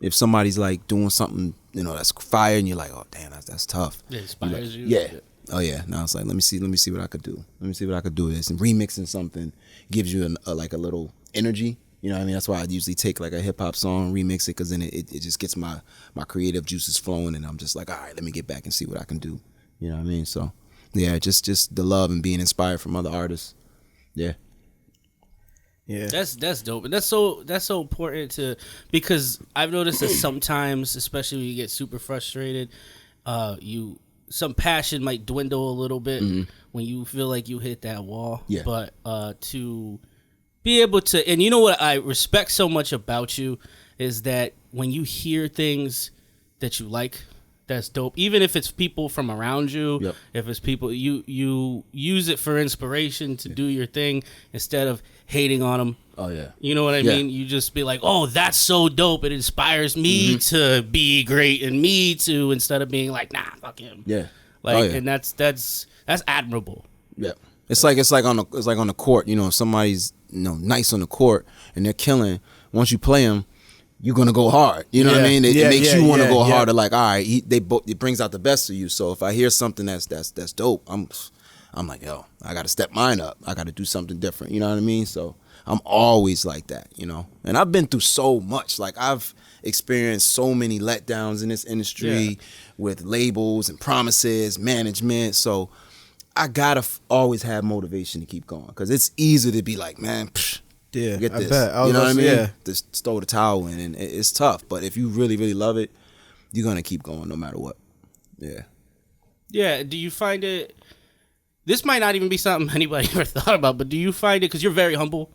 Speaker 3: If somebody's like doing something, that's fire, and you're like, oh damn, that's tough.
Speaker 1: It inspires you.
Speaker 3: Yeah. Oh yeah. Now it's like, let me see what I could do. Let me see what I could do with this. And remixing something gives you a little energy. You know what I mean? That's why I usually take like a hip hop song, remix it, because then it just gets my creative juices flowing, and I'm just like, all right, let me get back and see what I can do. You know what I mean? So yeah, just the love and being inspired from other artists. Yeah.
Speaker 5: Yeah.
Speaker 1: That's dope. And that's so important because I've noticed that sometimes, especially when you get super frustrated, some passion might dwindle a little bit when you feel like you hit that wall.
Speaker 3: Yeah.
Speaker 1: But to be able to, and you know what I respect so much about you is that when you hear things that you like, that's dope. Even if it's people from around you, if it's people, you use it for inspiration to do your thing instead of hating on them.
Speaker 3: Oh yeah.
Speaker 1: You know what I mean? You just be like, oh, that's so dope. It inspires me to be great, and me to, instead of being like, nah, fuck him.
Speaker 3: Yeah.
Speaker 1: Like, and that's admirable.
Speaker 3: Yeah. It's like on the court. If somebody's nice on the court and they're killing, once you play them, you're gonna go hard. You know what I mean? It makes you want to go harder. Like, all right, it brings out the best of you. So if I hear something that's dope, I'm like, yo, I gotta step mine up. I gotta do something different. You know what I mean? So I'm always like that. And I've been through so much. Like I've experienced so many letdowns in this industry with labels and promises, management. So I gotta always have motivation to keep going, because it's easy to be like, man.
Speaker 5: Yeah,
Speaker 3: Get this.
Speaker 5: I bet.
Speaker 3: You know what I mean?
Speaker 5: Yeah.
Speaker 3: Just throw the towel in, and it's tough. But if you really, really love it, you're gonna keep going no matter what. Yeah.
Speaker 1: Yeah. Do you find it? This might not even be something anybody ever thought about, but do you find it, because you're very humble,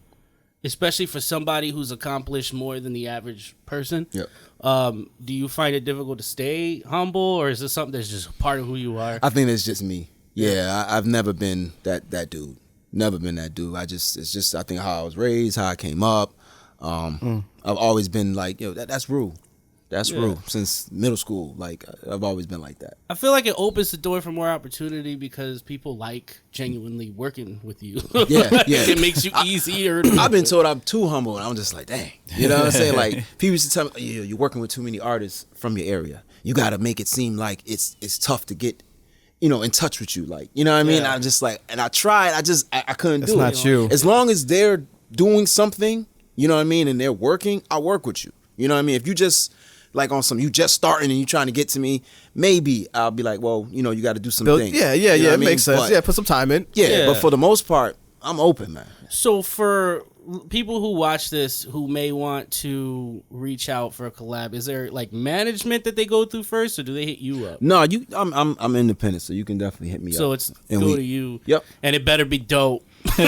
Speaker 1: especially for somebody who's accomplished more than the average person?
Speaker 3: Yep.
Speaker 1: Do you find it difficult to stay humble, or is this something that's just part of who you are?
Speaker 3: I think it's just me. Yeah, I've never been that dude. Never been that dude. It's just I think how I was raised, how I came up. I've always been like, that's Rue. That's Rue since middle school. Like I've always been like that.
Speaker 1: I feel like it opens the door for more opportunity because people like genuinely working with you.
Speaker 3: Yeah.
Speaker 1: It makes you easier.
Speaker 3: I've been told I'm too humble, and I'm just like, dang. You know what I'm saying? Like people used to tell me, you're working with too many artists from your area. You got to make it seem like it's tough to get, in touch with you. Like, you know what I mean? I'm just like, and I tried. I couldn't do it.
Speaker 5: That's not you.
Speaker 3: As long as they're doing something, you know what I mean, and they're working, I'll work with you. You know what I mean? If you just like on some, you just starting and you trying to get to me, maybe I'll be like, well, you got to do some things.
Speaker 5: Yeah.
Speaker 3: You know what I
Speaker 5: It
Speaker 3: mean?
Speaker 5: makes sense.
Speaker 3: But,
Speaker 5: Put some time in.
Speaker 3: Yeah, but for the most part, I'm open, man.
Speaker 1: So for people who watch this who may want to reach out for a collab, is there like management that they go through first, or do they hit you up?
Speaker 3: No, I'm independent, so you can definitely hit me up.
Speaker 1: So it's
Speaker 3: And
Speaker 1: go to you.
Speaker 3: Yep.
Speaker 1: And it better be dope.
Speaker 5: Come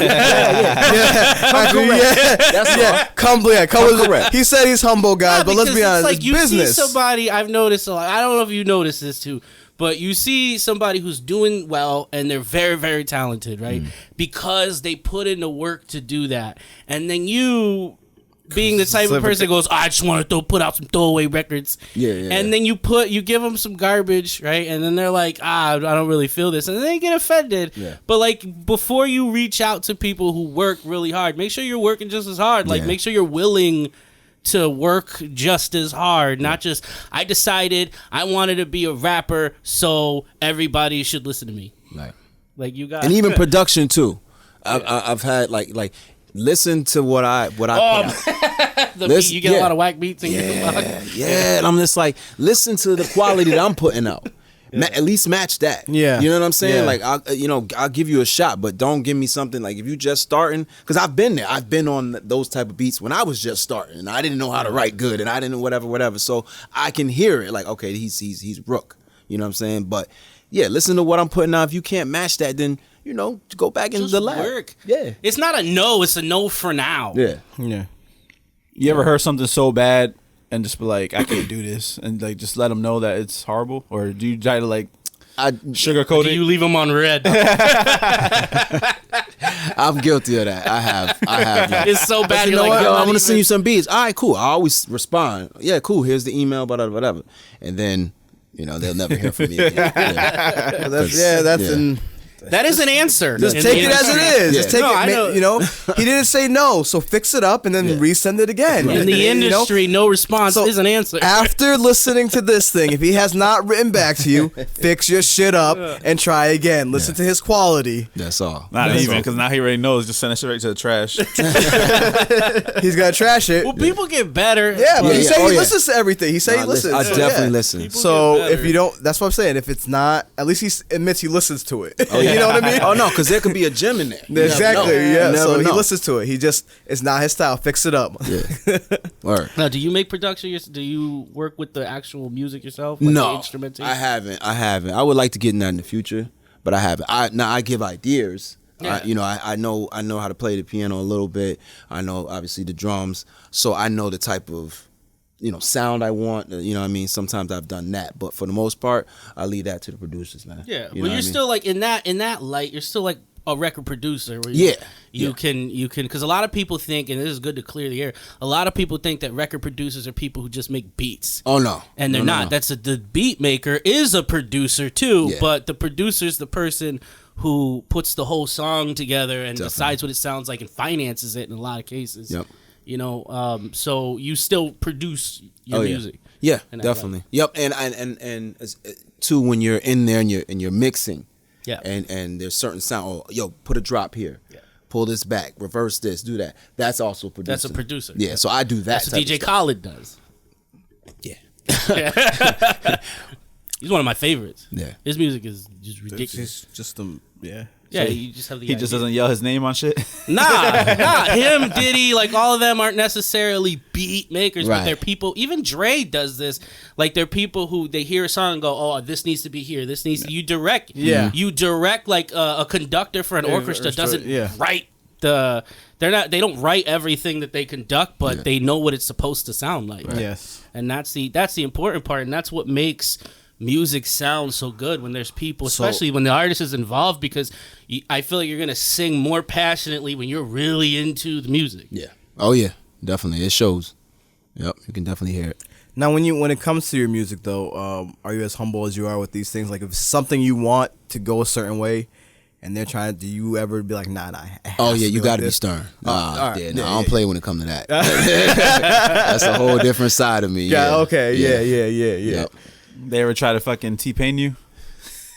Speaker 5: correct. He said he's humble, guys, but let's be
Speaker 1: Because
Speaker 5: honest.
Speaker 1: it's like
Speaker 5: It's
Speaker 1: you
Speaker 5: business.
Speaker 1: see somebody, I've noticed a lot. I don't know if you noticed this too, But you see somebody who's doing well and they're very, very talented, right? Because they put in the work to do that. And then you, being the type of person that goes, I just want to put out some throwaway records. And then you give them some garbage, right? And then they're like, I don't really feel this. And then they get offended. But like, before you reach out to people who work really hard, make sure you're working just as hard. Like, make sure you're willing to work just as hard, not just, I decided I wanted to be a rapper, so everybody should listen to me. Like you got,
Speaker 3: and even production too. I've had like listen to what I put out.
Speaker 1: Beat, you get a lot of whack beats. And
Speaker 3: and I'm just like, listen to the quality that I'm putting out. At least match that. You know what I'm saying? Like, I'll give you a shot, but don't give me something like, if you just starting, because I've been there. I've been on those type of beats when I was just starting, and I didn't know how to write good, and I didn't know whatever. So I can hear it like, okay, he's Rook. You know what I'm saying? But yeah, listen to what I'm putting out. If you can't match that, then go back into the lab.
Speaker 1: Work. It's not a no. It's a no for now.
Speaker 2: You ever heard something so bad and just be like, I can't do this, and like just let them know that it's horrible? Or do you try to like sugarcoat it?
Speaker 1: Do you leave them on red?
Speaker 3: I'm guilty of that. I have.
Speaker 1: It's so bad. You're
Speaker 3: like, yo, I'm gonna send you some beats. All right, cool. I always respond. Yeah, cool. Here's the email, whatever. And then they'll never hear from me again.
Speaker 1: That is an answer.
Speaker 5: Just take it as it is. Just take it. He didn't say no, so fix it up and then resend it again.
Speaker 1: In the industry, no response is an answer.
Speaker 5: After listening to this thing, if he has not written back to you, fix your shit up and try again. Listen to his quality.
Speaker 3: That's all.
Speaker 2: Not even, because now he already knows. Just send that shit right to the trash.
Speaker 5: He's gonna trash it.
Speaker 1: Well, people get better.
Speaker 5: Yeah, but he said he listens to everything. He said he listens.
Speaker 3: I definitely listen.
Speaker 5: So if you don't, that's what I'm saying. If it's not, at least he admits he listens to it. You know what I mean?
Speaker 3: Oh no, because there could be a gem in there.
Speaker 5: Exactly. Yeah. So he listens to it. It's not his style. Fix it up.
Speaker 3: Word.
Speaker 1: Now, do you make production? Do you work with the actual music yourself? Like
Speaker 3: no,
Speaker 1: the instrumentation?
Speaker 3: I haven't. I would like to get in that in the future, but I haven't. I give ideas.
Speaker 1: Yeah.
Speaker 3: I know how to play the piano a little bit. I know obviously the drums, so I know the type of sound I want. You know what I mean? Sometimes I've done that, but for the most part, I leave that to the producers, man.
Speaker 1: Yeah, but you're still like in that light. You're still like a record producer. Where you can because a lot of people think, and this is good to clear the air. A lot of people think that record producers are people who just make beats.
Speaker 3: Oh no,
Speaker 1: and they're not.
Speaker 3: No.
Speaker 1: The beat maker is a producer too, but the producer's the person who puts the whole song together and decides what it sounds like and finances it in a lot of cases.
Speaker 3: Yep.
Speaker 1: So you still produce your music.
Speaker 3: Yeah, definitely. Yep, and too, when you're in there and you're mixing. Yeah. And there's certain sound. Oh, yo, put a drop here. Yeah. Pull this back. Reverse this. Do that. That's also producing.
Speaker 1: That's a producer.
Speaker 3: Yeah. So I do that.
Speaker 1: That's what DJ Khaled does.
Speaker 3: Yeah.
Speaker 1: He's one of my favorites.
Speaker 3: Yeah.
Speaker 1: His music is just ridiculous.
Speaker 5: It's just Yeah,
Speaker 1: so you just have the.
Speaker 2: He just doesn't yell his name on shit.
Speaker 1: Nah. Him, Diddy, like all of them aren't necessarily beat makers, but they're people. Even Dre does this. Like they're people who they hear a song and go, "Oh, this needs to be here. This needs to." You direct. Yeah. You direct like a conductor for an orchestra doesn't write the. They don't write everything that they conduct, but they know what it's supposed to sound like.
Speaker 5: Right? Yes.
Speaker 1: And that's the important part, and that's what makes music sounds so good when there's people, especially when the artist is involved, because I feel like you're going to sing more passionately when you're really into the music.
Speaker 3: Yeah. Oh, yeah. Definitely. It shows. Yep. You can definitely hear it.
Speaker 5: Now, when it comes to your music, though, are you as humble as you are with these things? Like, if it's something you want to go a certain way, and they're trying to, do you ever be like, nah,
Speaker 3: oh, yeah, you got to be stern. I don't play when it comes to that. That's a whole different side of me.
Speaker 5: Yeah, okay, yeah.
Speaker 3: Yep.
Speaker 2: They ever try to fucking T-Pain you?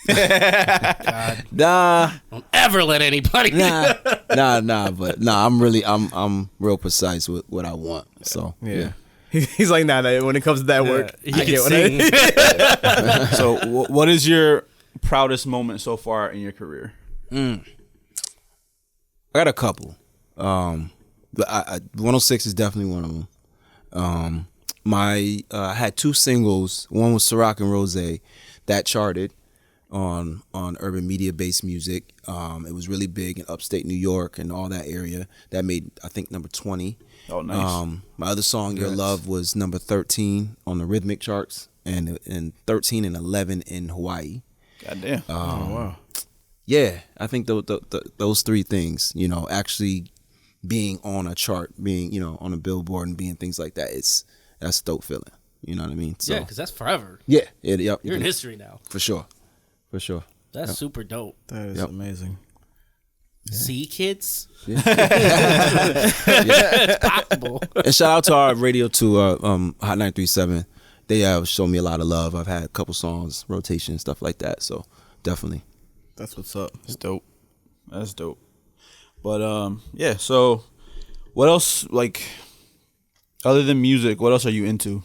Speaker 1: God.
Speaker 3: Nah.
Speaker 1: Don't ever let anybody.
Speaker 3: Nah. I'm real precise with what I want. So yeah.
Speaker 5: He's like, nah. When it comes to that work,
Speaker 1: he can sing.
Speaker 2: So, what is your proudest moment so far in your career?
Speaker 3: I got a couple. 106 is definitely one of them. I had two singles. One was Ciroc and Rose that charted on urban media based music. It was really big in upstate New York and all that area. That made, I think, number 20.
Speaker 2: Oh, nice.
Speaker 3: My other song, Your Love, was number 13 on the rhythmic charts. and 13 and 11 in Hawaii.
Speaker 2: Goddamn.
Speaker 5: Wow.
Speaker 3: Yeah, I think those three things, you know, actually being on a chart, being, you know, on a billboard and being things like that, that's a dope feeling. You know what I mean? So,
Speaker 1: Yeah, because that's forever.
Speaker 3: Yeah.
Speaker 1: You're in history now.
Speaker 3: For sure.
Speaker 1: That's super dope.
Speaker 5: That is amazing.
Speaker 1: Yeah. See, kids?
Speaker 3: Yeah.
Speaker 1: It's possible.
Speaker 3: And shout out to our radio too, Hot 937. They show me a lot of love. I've had a couple songs, rotation, stuff like that. So definitely.
Speaker 5: That's what's up.
Speaker 2: That's dope. That's dope. But yeah. So, what else? Like, other than music, what else are you into?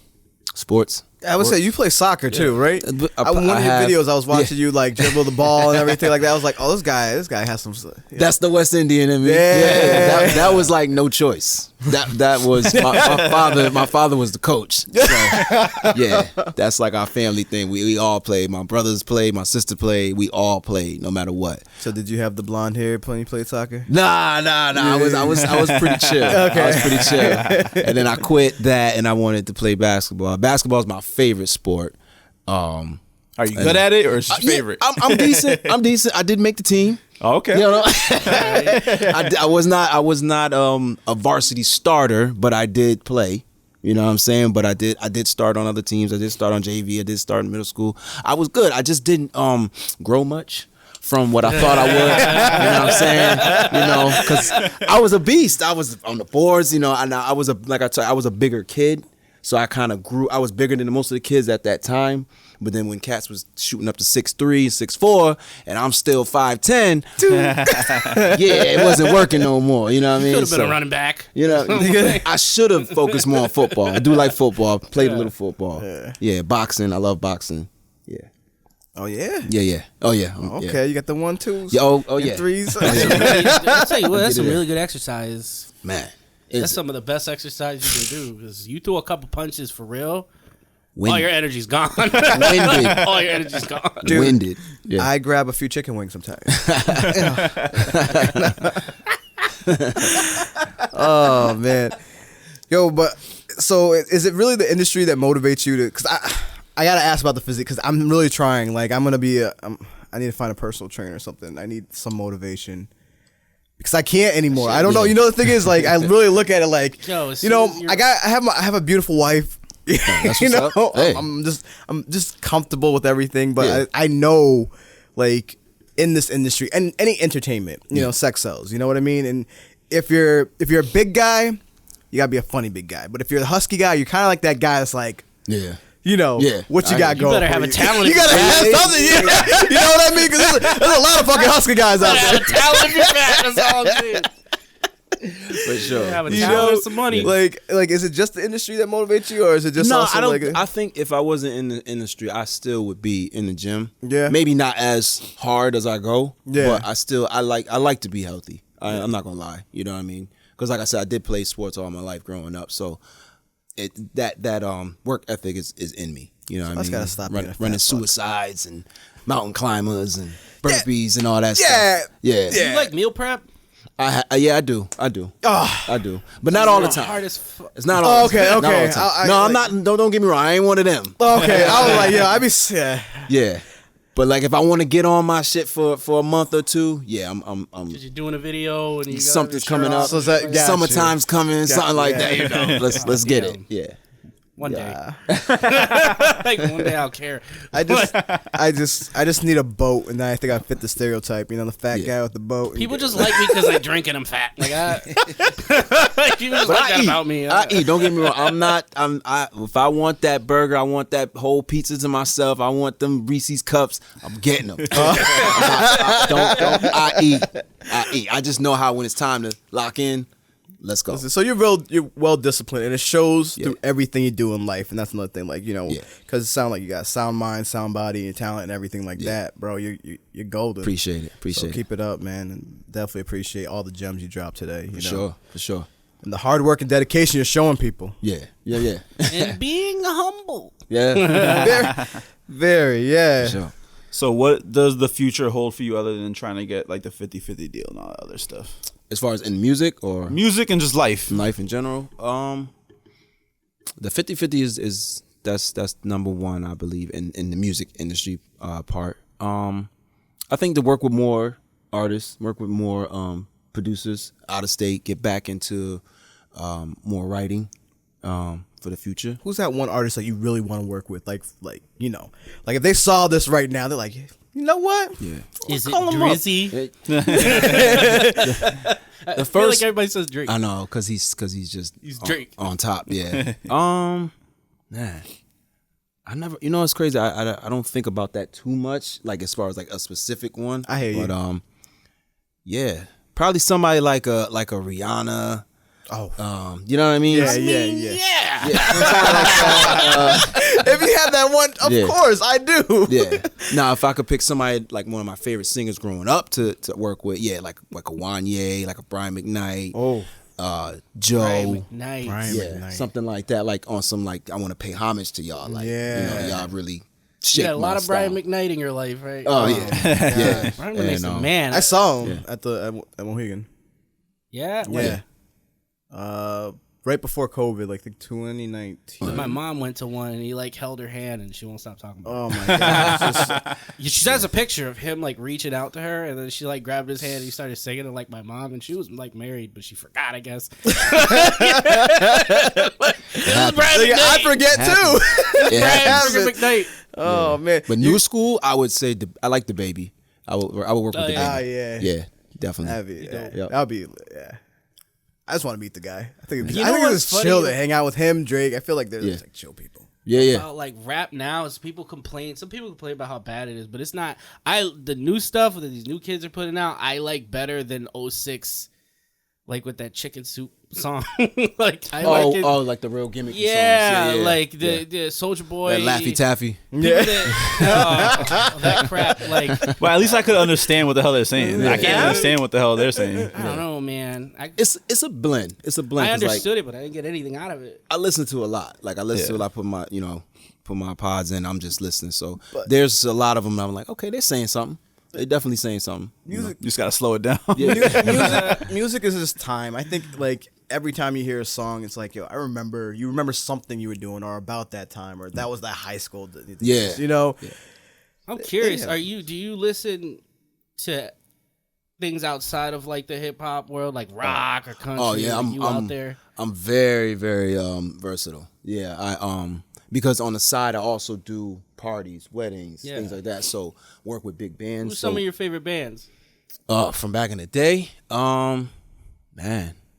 Speaker 3: Sports.
Speaker 5: I would say you play soccer too, right?
Speaker 3: I
Speaker 5: One of your videos, I was watching you like dribble the ball and everything like that. I was like, oh, this guy has some. Yeah.
Speaker 3: That's the West Indian in me.
Speaker 5: Yeah.
Speaker 3: That was like no choice. That was my father. My father was the coach. So, yeah, that's like our family thing. We all played. My brothers played. My sister played. We all played, no matter what.
Speaker 5: So did you have the blonde hair when you played soccer?
Speaker 3: Nah. I was pretty chill. Okay. I was pretty chill. And then I quit that, and I wanted to play basketball. Basketball is my favorite sport.
Speaker 2: Are you good at it, or is it your favorite?
Speaker 3: Yeah, I'm decent. I did make the team.
Speaker 2: Oh, okay.
Speaker 3: You know, I was not a varsity starter, but I did play. You know what I'm saying? But I did start on other teams. I did start on JV. I did start in middle school. I was good. I just didn't grow much from what I thought I would. You know what I'm saying? You know, because I was a beast. I was on the boards. You know, and I was I was a bigger kid. So I kind of grew. I was bigger than most of the kids at that time. But then when cats was shooting up to 6'3", 6'4", and I'm still 5'10", yeah, it wasn't working no more. You know what I mean?
Speaker 1: Could have been a running back.
Speaker 3: You know, I should have focused more on football. I do like football. Played a little football. Yeah, boxing. I love boxing. Yeah.
Speaker 5: Oh yeah.
Speaker 3: Yeah. Oh yeah.
Speaker 5: Okay, you got the 1-2s.
Speaker 3: Yeah, oh yeah.
Speaker 5: 3s.
Speaker 1: I'll tell you what, that's some really good exercise.
Speaker 3: Man.
Speaker 1: That's some of the best exercise you can do, because you throw a couple punches for real,
Speaker 3: Winded.
Speaker 1: all your energy's gone.
Speaker 3: Winded.
Speaker 1: All your energy's gone.
Speaker 5: Dude,
Speaker 3: Winded. Yeah.
Speaker 5: I grab a few chicken wings sometimes. Oh man, yo, but so is it really the industry that motivates you to? Because I gotta ask about the physique, because I'm really trying. Like I'm gonna be I need to find a personal trainer or something. I need some motivation. Because I can't anymore. I don't know. You know, the thing is, like, I really look at it like,
Speaker 1: Yo,
Speaker 5: you know, I have a beautiful wife.
Speaker 3: That's
Speaker 5: You know,
Speaker 3: what's up. Hey.
Speaker 5: I'm just comfortable with everything. But I know, like, in this industry and any entertainment, you know, sex sells. You know what I mean? And if you're a big guy, you gotta be a funny big guy. But if you're the husky guy, you're kind of like that guy that's like,
Speaker 3: Yeah.
Speaker 5: you know, what you got going.
Speaker 1: You better have
Speaker 5: for
Speaker 1: a talent.
Speaker 5: You gotta have something. Yeah. You know what I mean? Because there's a lot of fucking husky guys out there.
Speaker 1: Have a talent if you're fat. That's all I'm saying.
Speaker 3: For sure.
Speaker 1: Have a
Speaker 5: You
Speaker 1: talent
Speaker 5: know,
Speaker 1: and some money.
Speaker 5: Like, is it just the industry that motivates you, or is it just
Speaker 3: No,
Speaker 5: also
Speaker 3: I don't.
Speaker 5: like
Speaker 3: I think if I wasn't in the industry, I still would be in the gym.
Speaker 5: Yeah.
Speaker 3: Maybe not as hard as I go.
Speaker 5: Yeah.
Speaker 3: But I like to be healthy. I'm not gonna lie. You know what I mean? Because like I said, I did play sports all my life growing up, so that work ethic is in me. You know what I mean?
Speaker 5: Gotta stop being a fat
Speaker 3: running
Speaker 5: fuck.
Speaker 3: suicides and mountain climbers and burpees and all that
Speaker 5: Yeah.
Speaker 3: stuff. Yeah.
Speaker 1: Do you like meal prep?
Speaker 3: I do. I do. But not all the time.
Speaker 1: Hard as fuck.
Speaker 3: It's not all.
Speaker 5: Okay,
Speaker 3: not all
Speaker 5: okay.
Speaker 3: the time.
Speaker 5: I-
Speaker 3: No, I'm
Speaker 5: like-
Speaker 3: not. Don't get me wrong. I ain't one of them.
Speaker 5: okay? I was like, yeah, I'd be
Speaker 3: Yeah. But like, if I want to get on my shit for a month or two, yeah, I'm
Speaker 1: Because you're doing a video and you got
Speaker 3: something's
Speaker 1: your shirt
Speaker 3: coming up.
Speaker 1: off.
Speaker 5: So is that- gotcha.
Speaker 3: Summertime's coming, something like that.
Speaker 5: yeah.
Speaker 3: You know, let's get it. Yeah.
Speaker 1: One day. Like one day I'll care.
Speaker 5: I just need a boat, and then I think I fit the stereotype. You know, the fat guy with the boat.
Speaker 1: People just like me because I drink and I'm fat. Like people just like that about me.
Speaker 3: I eat. Don't get me wrong. If I want that burger, I want that whole pizza to myself. I want them Reese's cups. I'm getting them. I eat. I just know how when it's time to lock in. Let's go.
Speaker 5: So you're well disciplined, and it shows through everything you do in life, and that's another thing. Like, you know, because it sounds like you got sound mind, sound body, and talent, and everything like that, bro. You're golden.
Speaker 3: Appreciate it.
Speaker 5: So keep it up, man, and definitely appreciate all the gems you dropped today.
Speaker 3: For sure.
Speaker 5: And the hard work and dedication you're showing people.
Speaker 3: Yeah.
Speaker 1: And being humble.
Speaker 3: Yeah.
Speaker 5: Very, yeah.
Speaker 3: For sure.
Speaker 2: So what does the future hold for you other than trying to get like the 50-50 deal and all that other stuff?
Speaker 3: As far as in music and
Speaker 2: just life.
Speaker 3: life in general, the 50-50 is that's number one, I believe, in the music industry part. I think to work with more artists, work with more producers out of state, get back into more writing for the future.
Speaker 5: Who's that one artist that you really want to work with? Like you know, like if they saw this right now, they're like, you know what?
Speaker 3: Yeah.
Speaker 1: Is it
Speaker 5: call him up.
Speaker 1: Drizzy?
Speaker 3: The
Speaker 1: I feel
Speaker 3: first,
Speaker 1: like everybody says Drake.
Speaker 3: I know, because he's just
Speaker 1: Drake.
Speaker 3: on top. Yeah. Man, I never. You know, it's crazy. I don't think about that too much. Like as far as like a specific one.
Speaker 5: I hear you.
Speaker 3: But yeah, probably somebody like a Rihanna.
Speaker 5: Oh,
Speaker 3: You know what I mean?
Speaker 5: yeah. If you have that one, of
Speaker 3: Yeah.
Speaker 5: course I do.
Speaker 3: Yeah. Now, if I could pick somebody like one of my favorite singers growing up to work with, yeah, like a Wanye, like a Brian McKnight, Joe,
Speaker 1: Nice.
Speaker 3: yeah, something like that. Like on some like I want to pay homage to y'all. Like y'all really.
Speaker 1: You got a lot of Brian McKnight in your life, right?
Speaker 3: Oh yeah, yeah.
Speaker 1: Brian McKnight's the man.
Speaker 5: I saw him at Mohegan.
Speaker 1: Yeah.
Speaker 5: Yeah. Right before COVID, like 2019.
Speaker 1: My mom went to one and he like held her hand and she won't stop talking about
Speaker 5: Oh my god!
Speaker 1: She has a picture of him like reaching out to her and then she like grabbed his hand and he started singing it like my mom and she was like married but she forgot, I guess.
Speaker 5: I forget too.
Speaker 1: Brian McKnight.
Speaker 5: Oh man!
Speaker 3: But new school, I would say I like the baby. I would work with the baby.
Speaker 5: yeah.
Speaker 3: Yeah, definitely.
Speaker 5: That'd be yeah. I just want to meet the guy. I think
Speaker 1: You know
Speaker 5: it's
Speaker 1: what's
Speaker 5: chill
Speaker 1: funny?
Speaker 5: to hang out with him, Drake. I feel like they're
Speaker 3: Yeah.
Speaker 5: just like chill people.
Speaker 3: Yeah.
Speaker 1: About like rap now is people complain. Some people complain about how bad it is, but it's not. The new stuff that these new kids are putting out, I like better than 06, like with that chicken soup song. Like I like it.
Speaker 3: Like the real gimmick.
Speaker 1: Yeah,
Speaker 3: songs.
Speaker 1: like the Soulja Boy,
Speaker 3: that Laffy Taffy.
Speaker 1: Yeah, that crap. Like
Speaker 2: Well, at least I could understand what the hell they're saying. I can't understand what the hell they're saying.
Speaker 1: I don't know, man.
Speaker 3: It's a blend. It's a blend.
Speaker 1: I
Speaker 3: 'cause, like,
Speaker 1: understood it, but I didn't get anything out of it.
Speaker 3: I listen to a lot. Like I listen to a lot. Put my pods in. I'm just listening. So there's a lot of them. I'm like, okay, they're saying something. They're definitely saying something.
Speaker 5: Music,
Speaker 2: You just gotta slow it down.
Speaker 5: music is just time. I think like every time you hear a song, it's like, yo, you remember something you were doing or about that time or that was that high school.
Speaker 3: Yeah.
Speaker 5: You know.
Speaker 3: Yeah.
Speaker 1: I'm curious.
Speaker 5: Yeah.
Speaker 1: Do you listen to things outside of like the hip hop world, like rock or country?
Speaker 3: Oh yeah,
Speaker 1: like out there.
Speaker 3: I'm very very versatile. Yeah, I because on the side I also do parties, weddings, things like that. So work with big bands.
Speaker 1: Who's some of your favorite bands?
Speaker 3: From back in the day? Man,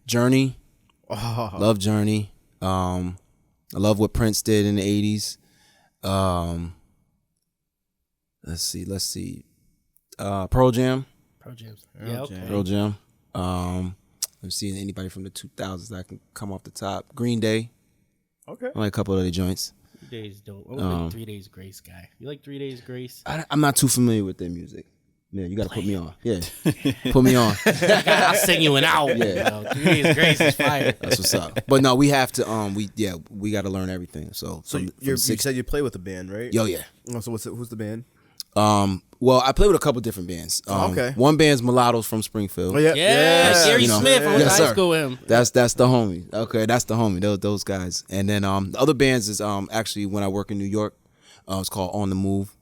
Speaker 3: Journey. Love Journey. I love what Prince did in the 80s. Let's see. Pearl Jam.
Speaker 1: Pro Jams. Yeah, okay.
Speaker 3: Pearl Jam. I'm seeing anybody from the 2000s that can come off the top. Green Day.
Speaker 5: Okay.
Speaker 3: I like a couple of the joints.
Speaker 1: 3 Days dope. I'm a big 3 Days Grace guy. You like 3 Days Grace?
Speaker 3: I'm not too familiar with their music. Yeah, you got to put me on. Yeah, put me on.
Speaker 1: I'll sing you an album.
Speaker 3: Yeah.
Speaker 1: 3 Days Grace is fire.
Speaker 3: That's what's up. But no, we have to. We got to learn everything. So
Speaker 5: you said you play with a band, right?
Speaker 3: Yo, yeah.
Speaker 5: Oh, so who's the band?
Speaker 3: Well, I play with a couple different bands.
Speaker 5: Okay.
Speaker 3: One band's Mulattoes from Springfield.
Speaker 5: Oh, yeah.
Speaker 1: Yeah, Gary
Speaker 3: you know.
Speaker 1: Smith. I went
Speaker 3: Yes,
Speaker 1: to high
Speaker 3: sir.
Speaker 1: school with him.
Speaker 3: That's the homie. Okay, that's the homie. Those guys. And then the other bands is actually when I work in New York. It's called On the Move,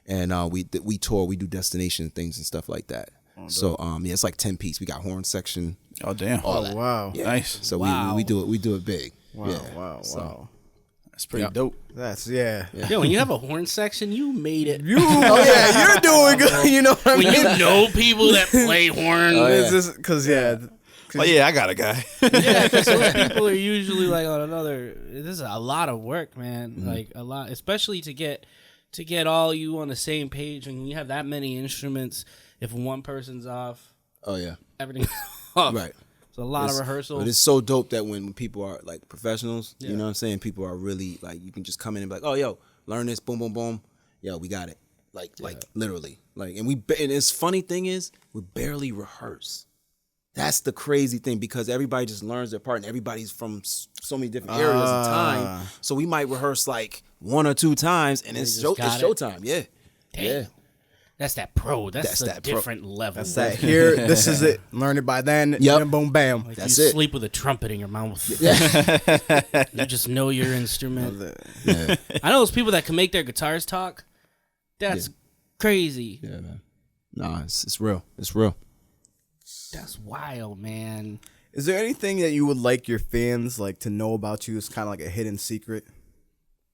Speaker 3: and we tour. We do destination things and stuff like that. So it's like 10-piece. We got horn section.
Speaker 2: Oh damn!
Speaker 3: All that.
Speaker 5: Wow.
Speaker 3: Yeah.
Speaker 2: Nice.
Speaker 3: So
Speaker 1: Wow.
Speaker 3: we do it big.
Speaker 5: Wow.
Speaker 3: Yeah.
Speaker 5: Wow.
Speaker 3: So,
Speaker 5: Wow.
Speaker 2: That's pretty dope.
Speaker 5: That's yeah.
Speaker 1: Yo, when you have a horn section, you made it.
Speaker 5: Oh yeah, you're doing good. You know what I
Speaker 1: When
Speaker 5: mean?
Speaker 1: you know people that play horn.
Speaker 5: It's just because
Speaker 2: Oh yeah, I got a guy.
Speaker 1: Yeah, because those people are usually like on another. This is a lot of work, man. Like a lot, especially to get all you on the same page. And when you have that many instruments, if one person's off,
Speaker 3: oh yeah.
Speaker 1: everything's off.
Speaker 3: Right.
Speaker 1: It's a lot of rehearsal.
Speaker 3: But it's so dope that when people are like professionals, you know what I'm saying? People are really like, you can just come in and be like, oh, yo, learn this, boom, boom, boom. Yo, we got it. Like literally. Like, and it's funny thing is, we barely rehearse. That's the crazy thing because everybody just learns their part and everybody's from so many different areas of time. So we might rehearse like 1 or 2 times and it's
Speaker 1: just got it.
Speaker 3: showtime. Yeah.
Speaker 1: Damn.
Speaker 3: Yeah.
Speaker 1: That's that pro. That's a
Speaker 3: that pro.
Speaker 1: different level.
Speaker 5: That's that here. This is it. Learn it by then.
Speaker 3: Yep.
Speaker 5: And boom, bam.
Speaker 1: Like
Speaker 3: That's
Speaker 1: you
Speaker 3: it.
Speaker 1: sleep with a trumpet in your mouth. You just know your instrument.
Speaker 3: Yeah.
Speaker 1: I know those people that can make their guitars talk. That's crazy.
Speaker 3: Yeah, man. Nah, it's real. It's real.
Speaker 1: That's wild, man.
Speaker 5: Is there anything that you would like your fans like to know about you? It's kind of like a hidden secret.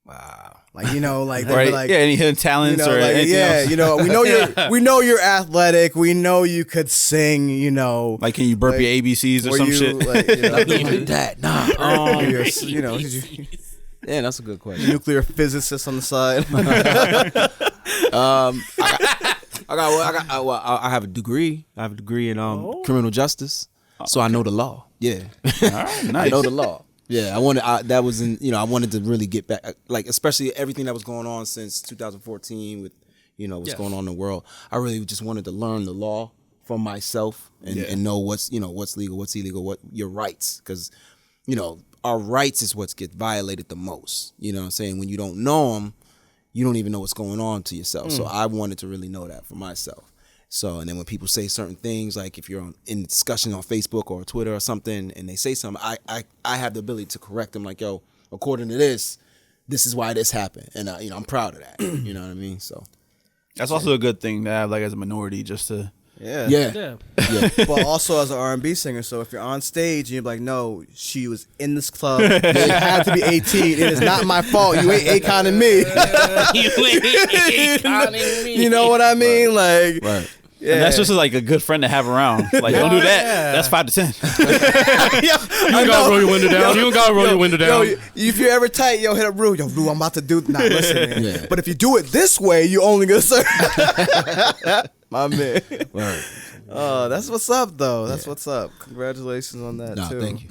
Speaker 3: Wow.
Speaker 5: Like they'd be
Speaker 2: Right?
Speaker 5: like,
Speaker 2: Yeah, any hidden talents or
Speaker 5: like,
Speaker 2: anything else?
Speaker 5: we know you're athletic. We know you could sing.
Speaker 2: Like, can you burp your ABCs or some shit?
Speaker 5: Like,
Speaker 3: Even that. Nah.
Speaker 5: you're,
Speaker 3: Yeah, that's a good question.
Speaker 5: nuclear physicist on the side.
Speaker 3: I have a degree. I have a degree in criminal justice, so I know the law. Yeah,
Speaker 2: All right, nice.
Speaker 3: I know the law. Yeah, I wanted to really get back, like especially everything that was going on since 2014 with what's going on in the world. I really just wanted to learn the law for myself and know what's legal, what's illegal, what your rights, because our rights is what gets violated the most. You know what I'm saying? When you don't know them, you don't even know what's going on to yourself. So I wanted to really know that for myself. So, and then when people say certain things, like if you're in discussion on Facebook or Twitter or something, and they say something, I have the ability to correct them. Like, yo, according to this is why this happened, and I'm proud of that. You know what I mean? So
Speaker 2: That's also a good thing to have, like, as a minority, just to.
Speaker 1: Yeah.
Speaker 5: But also as an R&B singer, so if you're on stage and you're like, no, she was in this club, she had to be 18. It is not my fault. You ain't Akoning me.
Speaker 1: You ain't Akoning me.
Speaker 5: You know what I mean?
Speaker 3: right.
Speaker 5: Like,
Speaker 3: Right.
Speaker 5: yeah.
Speaker 2: And that's just like a good friend to have around. Like, don't do that.
Speaker 1: Yeah.
Speaker 2: That's 5 to 10.
Speaker 5: You
Speaker 1: don't gotta roll your window down. You don't gotta roll your window down.
Speaker 5: Yo, if you're ever tight, hit up Rue. Yo, Rue, I'm about to do. Nah, listen, man.
Speaker 3: Yeah.
Speaker 5: But if you do it this way, you only gonna serve. My man.
Speaker 3: Right.
Speaker 5: Oh, that's what's up, though. That's what's up. Congratulations on that,
Speaker 3: No,
Speaker 5: too.
Speaker 3: thank you.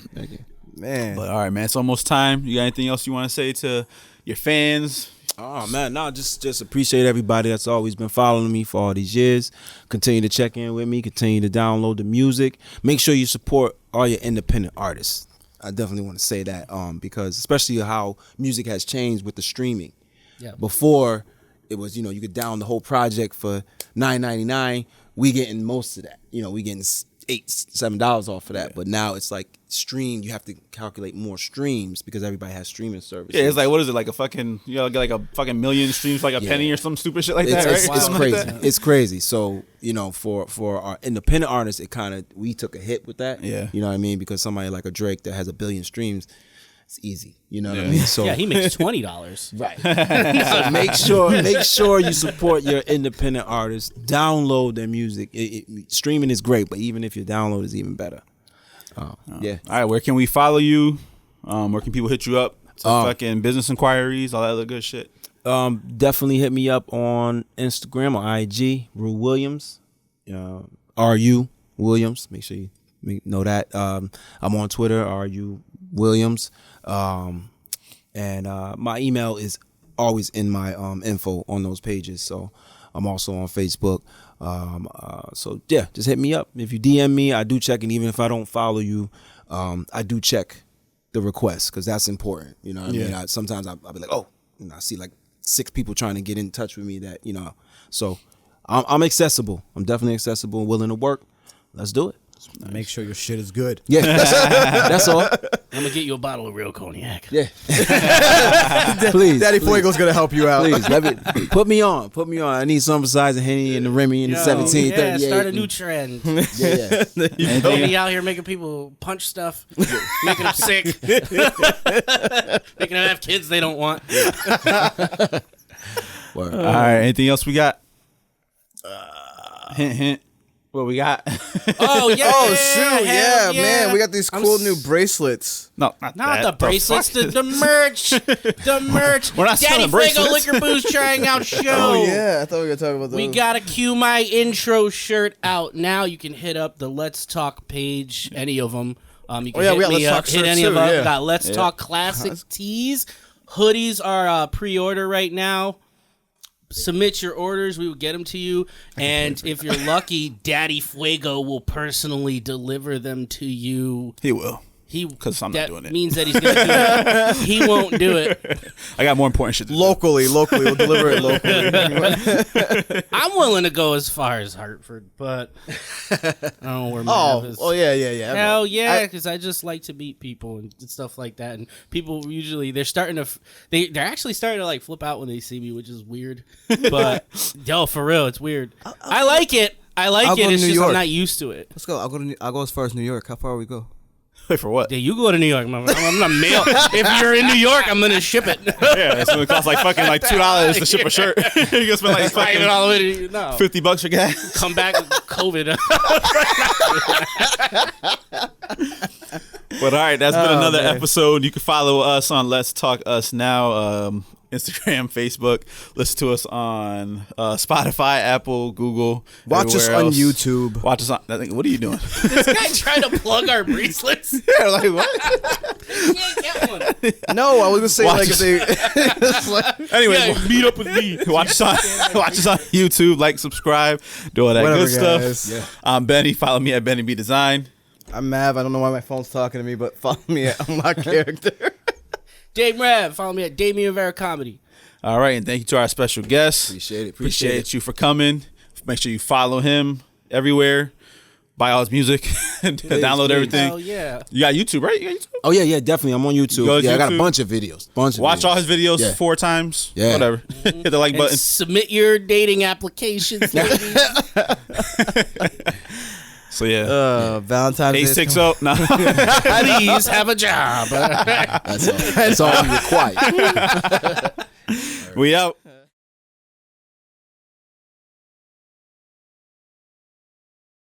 Speaker 5: Man.
Speaker 2: But all right, man. It's almost time. You got anything else you want to say to your fans?
Speaker 3: Oh man, no, just appreciate everybody that's always been following me for all these years. Continue to check in with me. Continue to download the music. Make sure you support all your independent artists. I definitely want to say that because especially how music has changed with the streaming.
Speaker 1: Yeah.
Speaker 3: Before it was you could download the whole project for $9.99. We getting most of that. We getting $8-7 off of that. But now it's like streamed. You have to calculate more streams because everybody has streaming services.
Speaker 2: Yeah, it's like, what is it? Like a fucking, get like a fucking million streams, like a penny or some stupid shit like that,
Speaker 3: It's
Speaker 2: right?
Speaker 3: crazy.
Speaker 2: Like that.
Speaker 3: It's crazy. So, for our independent artists, we took a hit with that.
Speaker 2: Yeah.
Speaker 3: You know what I mean? Because somebody like a Drake that has 1 billion streams, it's easy. You know what I mean? So
Speaker 1: Yeah, he makes $20.
Speaker 3: right. So make sure you support your independent artists. Download their music. Streaming is great, but even if your download is even better. Yeah.
Speaker 2: All right, where can we follow you? Where can people hit you up? Fucking business inquiries, all that other good shit.
Speaker 3: Definitely hit me up on Instagram or IG, Rue Williams, RU Williams. Make sure you know that. I'm on Twitter, RU Williams, and my email is always in my info on those pages. So I'm also on Facebook. So yeah, just hit me up. If you DM me, I do check, and even if I don't follow you, I do check the request because that's important. You know what I mean? Sometimes I'll be like, oh, I see like 6 people trying to get in touch with me that, so I'm accessible. I'm definitely accessible and willing to work. Let's do it.
Speaker 5: Make sure your shit is good.
Speaker 3: Yeah, that's all.
Speaker 1: I'm gonna get you a bottle of real cognac.
Speaker 3: Yeah. Please.
Speaker 5: Daddy Fuego's going to help you out.
Speaker 3: Please, put me on. I need some besides the Henny and the Remy and the 1738.
Speaker 1: Yeah, start a new trend.
Speaker 3: Yeah.
Speaker 1: Don't be out here making people punch stuff, making them sick, making them have kids they don't want.
Speaker 3: Word.
Speaker 2: All right, anything else we got? Hint. What we got?
Speaker 1: Oh yeah!
Speaker 5: Oh, shoot.
Speaker 1: hell
Speaker 5: Yeah, man. We got these cool new bracelets.
Speaker 2: No, not
Speaker 1: Not
Speaker 2: that.
Speaker 1: the bracelets,
Speaker 2: fuck?
Speaker 1: the merch, the merch.
Speaker 2: We're not
Speaker 1: Daddy
Speaker 2: selling
Speaker 1: Fuego
Speaker 2: bracelets.
Speaker 1: Liquor Booze trying out show.
Speaker 5: Oh, yeah. I thought we were going to talk about those.
Speaker 1: We got a Cue My Intro shirt out now. You can hit up the Let's Talk page, any of them. You can
Speaker 5: we got
Speaker 1: hit me
Speaker 5: Let's
Speaker 1: up,
Speaker 5: Talk
Speaker 1: hit
Speaker 5: shirts
Speaker 1: any
Speaker 5: too,
Speaker 1: of them.
Speaker 5: yeah.
Speaker 1: We got Let's Talk Classic tees. Hoodies are pre-order right now. Submit your orders. We will get them to you. And if you're lucky, Daddy Fuego will personally deliver them to you.
Speaker 2: He will. because I'm not doing it.
Speaker 1: Means that he's gonna do it. He won't do it.
Speaker 2: I got more important shit to do.
Speaker 5: Locally, we'll deliver it locally.
Speaker 1: I'm willing to go as far as Hartford, but I don't know where Mav is.
Speaker 5: Yeah.
Speaker 1: Hell yeah, because I just like to meet people and stuff like that. And people usually they're actually starting to like flip out when they see me, which is weird. But yo, for real, it's weird. I like it.
Speaker 5: I'll
Speaker 1: It's
Speaker 5: go to
Speaker 1: just
Speaker 5: New York.
Speaker 1: I'm not used to it.
Speaker 5: Let's go. I'll go as far as New York. How far we go?
Speaker 2: Wait, for what?
Speaker 1: Yeah, you go to New York, man. I'm gonna mail. If you're in New York, I'm gonna ship it.
Speaker 2: Yeah, it's gonna cost like fucking like $2 to ship a shirt. You're gonna spend like fucking
Speaker 1: all the way to no.
Speaker 2: $50 for gas.
Speaker 1: Come back with COVID.
Speaker 2: But all right, that's been another episode. You can follow us on Let's Talk Us Now, Instagram, Facebook. Listen to us on Spotify, Apple, Google.
Speaker 5: Watch us on YouTube.
Speaker 2: Watch us on. What are you doing?
Speaker 1: This guy trying to plug our bracelets.
Speaker 2: Yeah, like what?
Speaker 1: You can't get one.
Speaker 5: No, I was gonna say
Speaker 2: Watch
Speaker 5: like
Speaker 2: us.
Speaker 5: if they.
Speaker 2: Anyways,
Speaker 1: Yeah, meet up with me.
Speaker 2: watch us on YouTube. Like, subscribe, do all that
Speaker 5: Whatever,
Speaker 2: good
Speaker 5: guys.
Speaker 2: stuff.
Speaker 5: Yeah.
Speaker 2: I'm Benny. Follow me at Benny B Design.
Speaker 5: I'm Mav. I don't know why my phone's talking to me, but follow me on my character.
Speaker 1: Dave Rev. Follow me at Damien Vera Comedy.
Speaker 2: All right, and thank you to our special guests.
Speaker 3: Appreciate
Speaker 2: You for coming. Make sure you follow him everywhere. Buy all his music. Download everything.
Speaker 1: Hell yeah.
Speaker 2: You got YouTube, right? You got YouTube?
Speaker 3: Oh yeah, definitely. I'm on YouTube.
Speaker 2: Go to
Speaker 3: I got a
Speaker 2: YouTube.
Speaker 3: bunch of videos.
Speaker 2: Watch all his videos
Speaker 3: Yeah.
Speaker 2: 4 times.
Speaker 3: Yeah.
Speaker 2: Whatever. Hit the like
Speaker 1: And
Speaker 2: button.
Speaker 1: submit your dating applications, ladies.
Speaker 2: So yeah.
Speaker 5: Valentine's Day.
Speaker 2: 860. No.
Speaker 1: Please have a job.
Speaker 3: That's all we require.
Speaker 2: We out.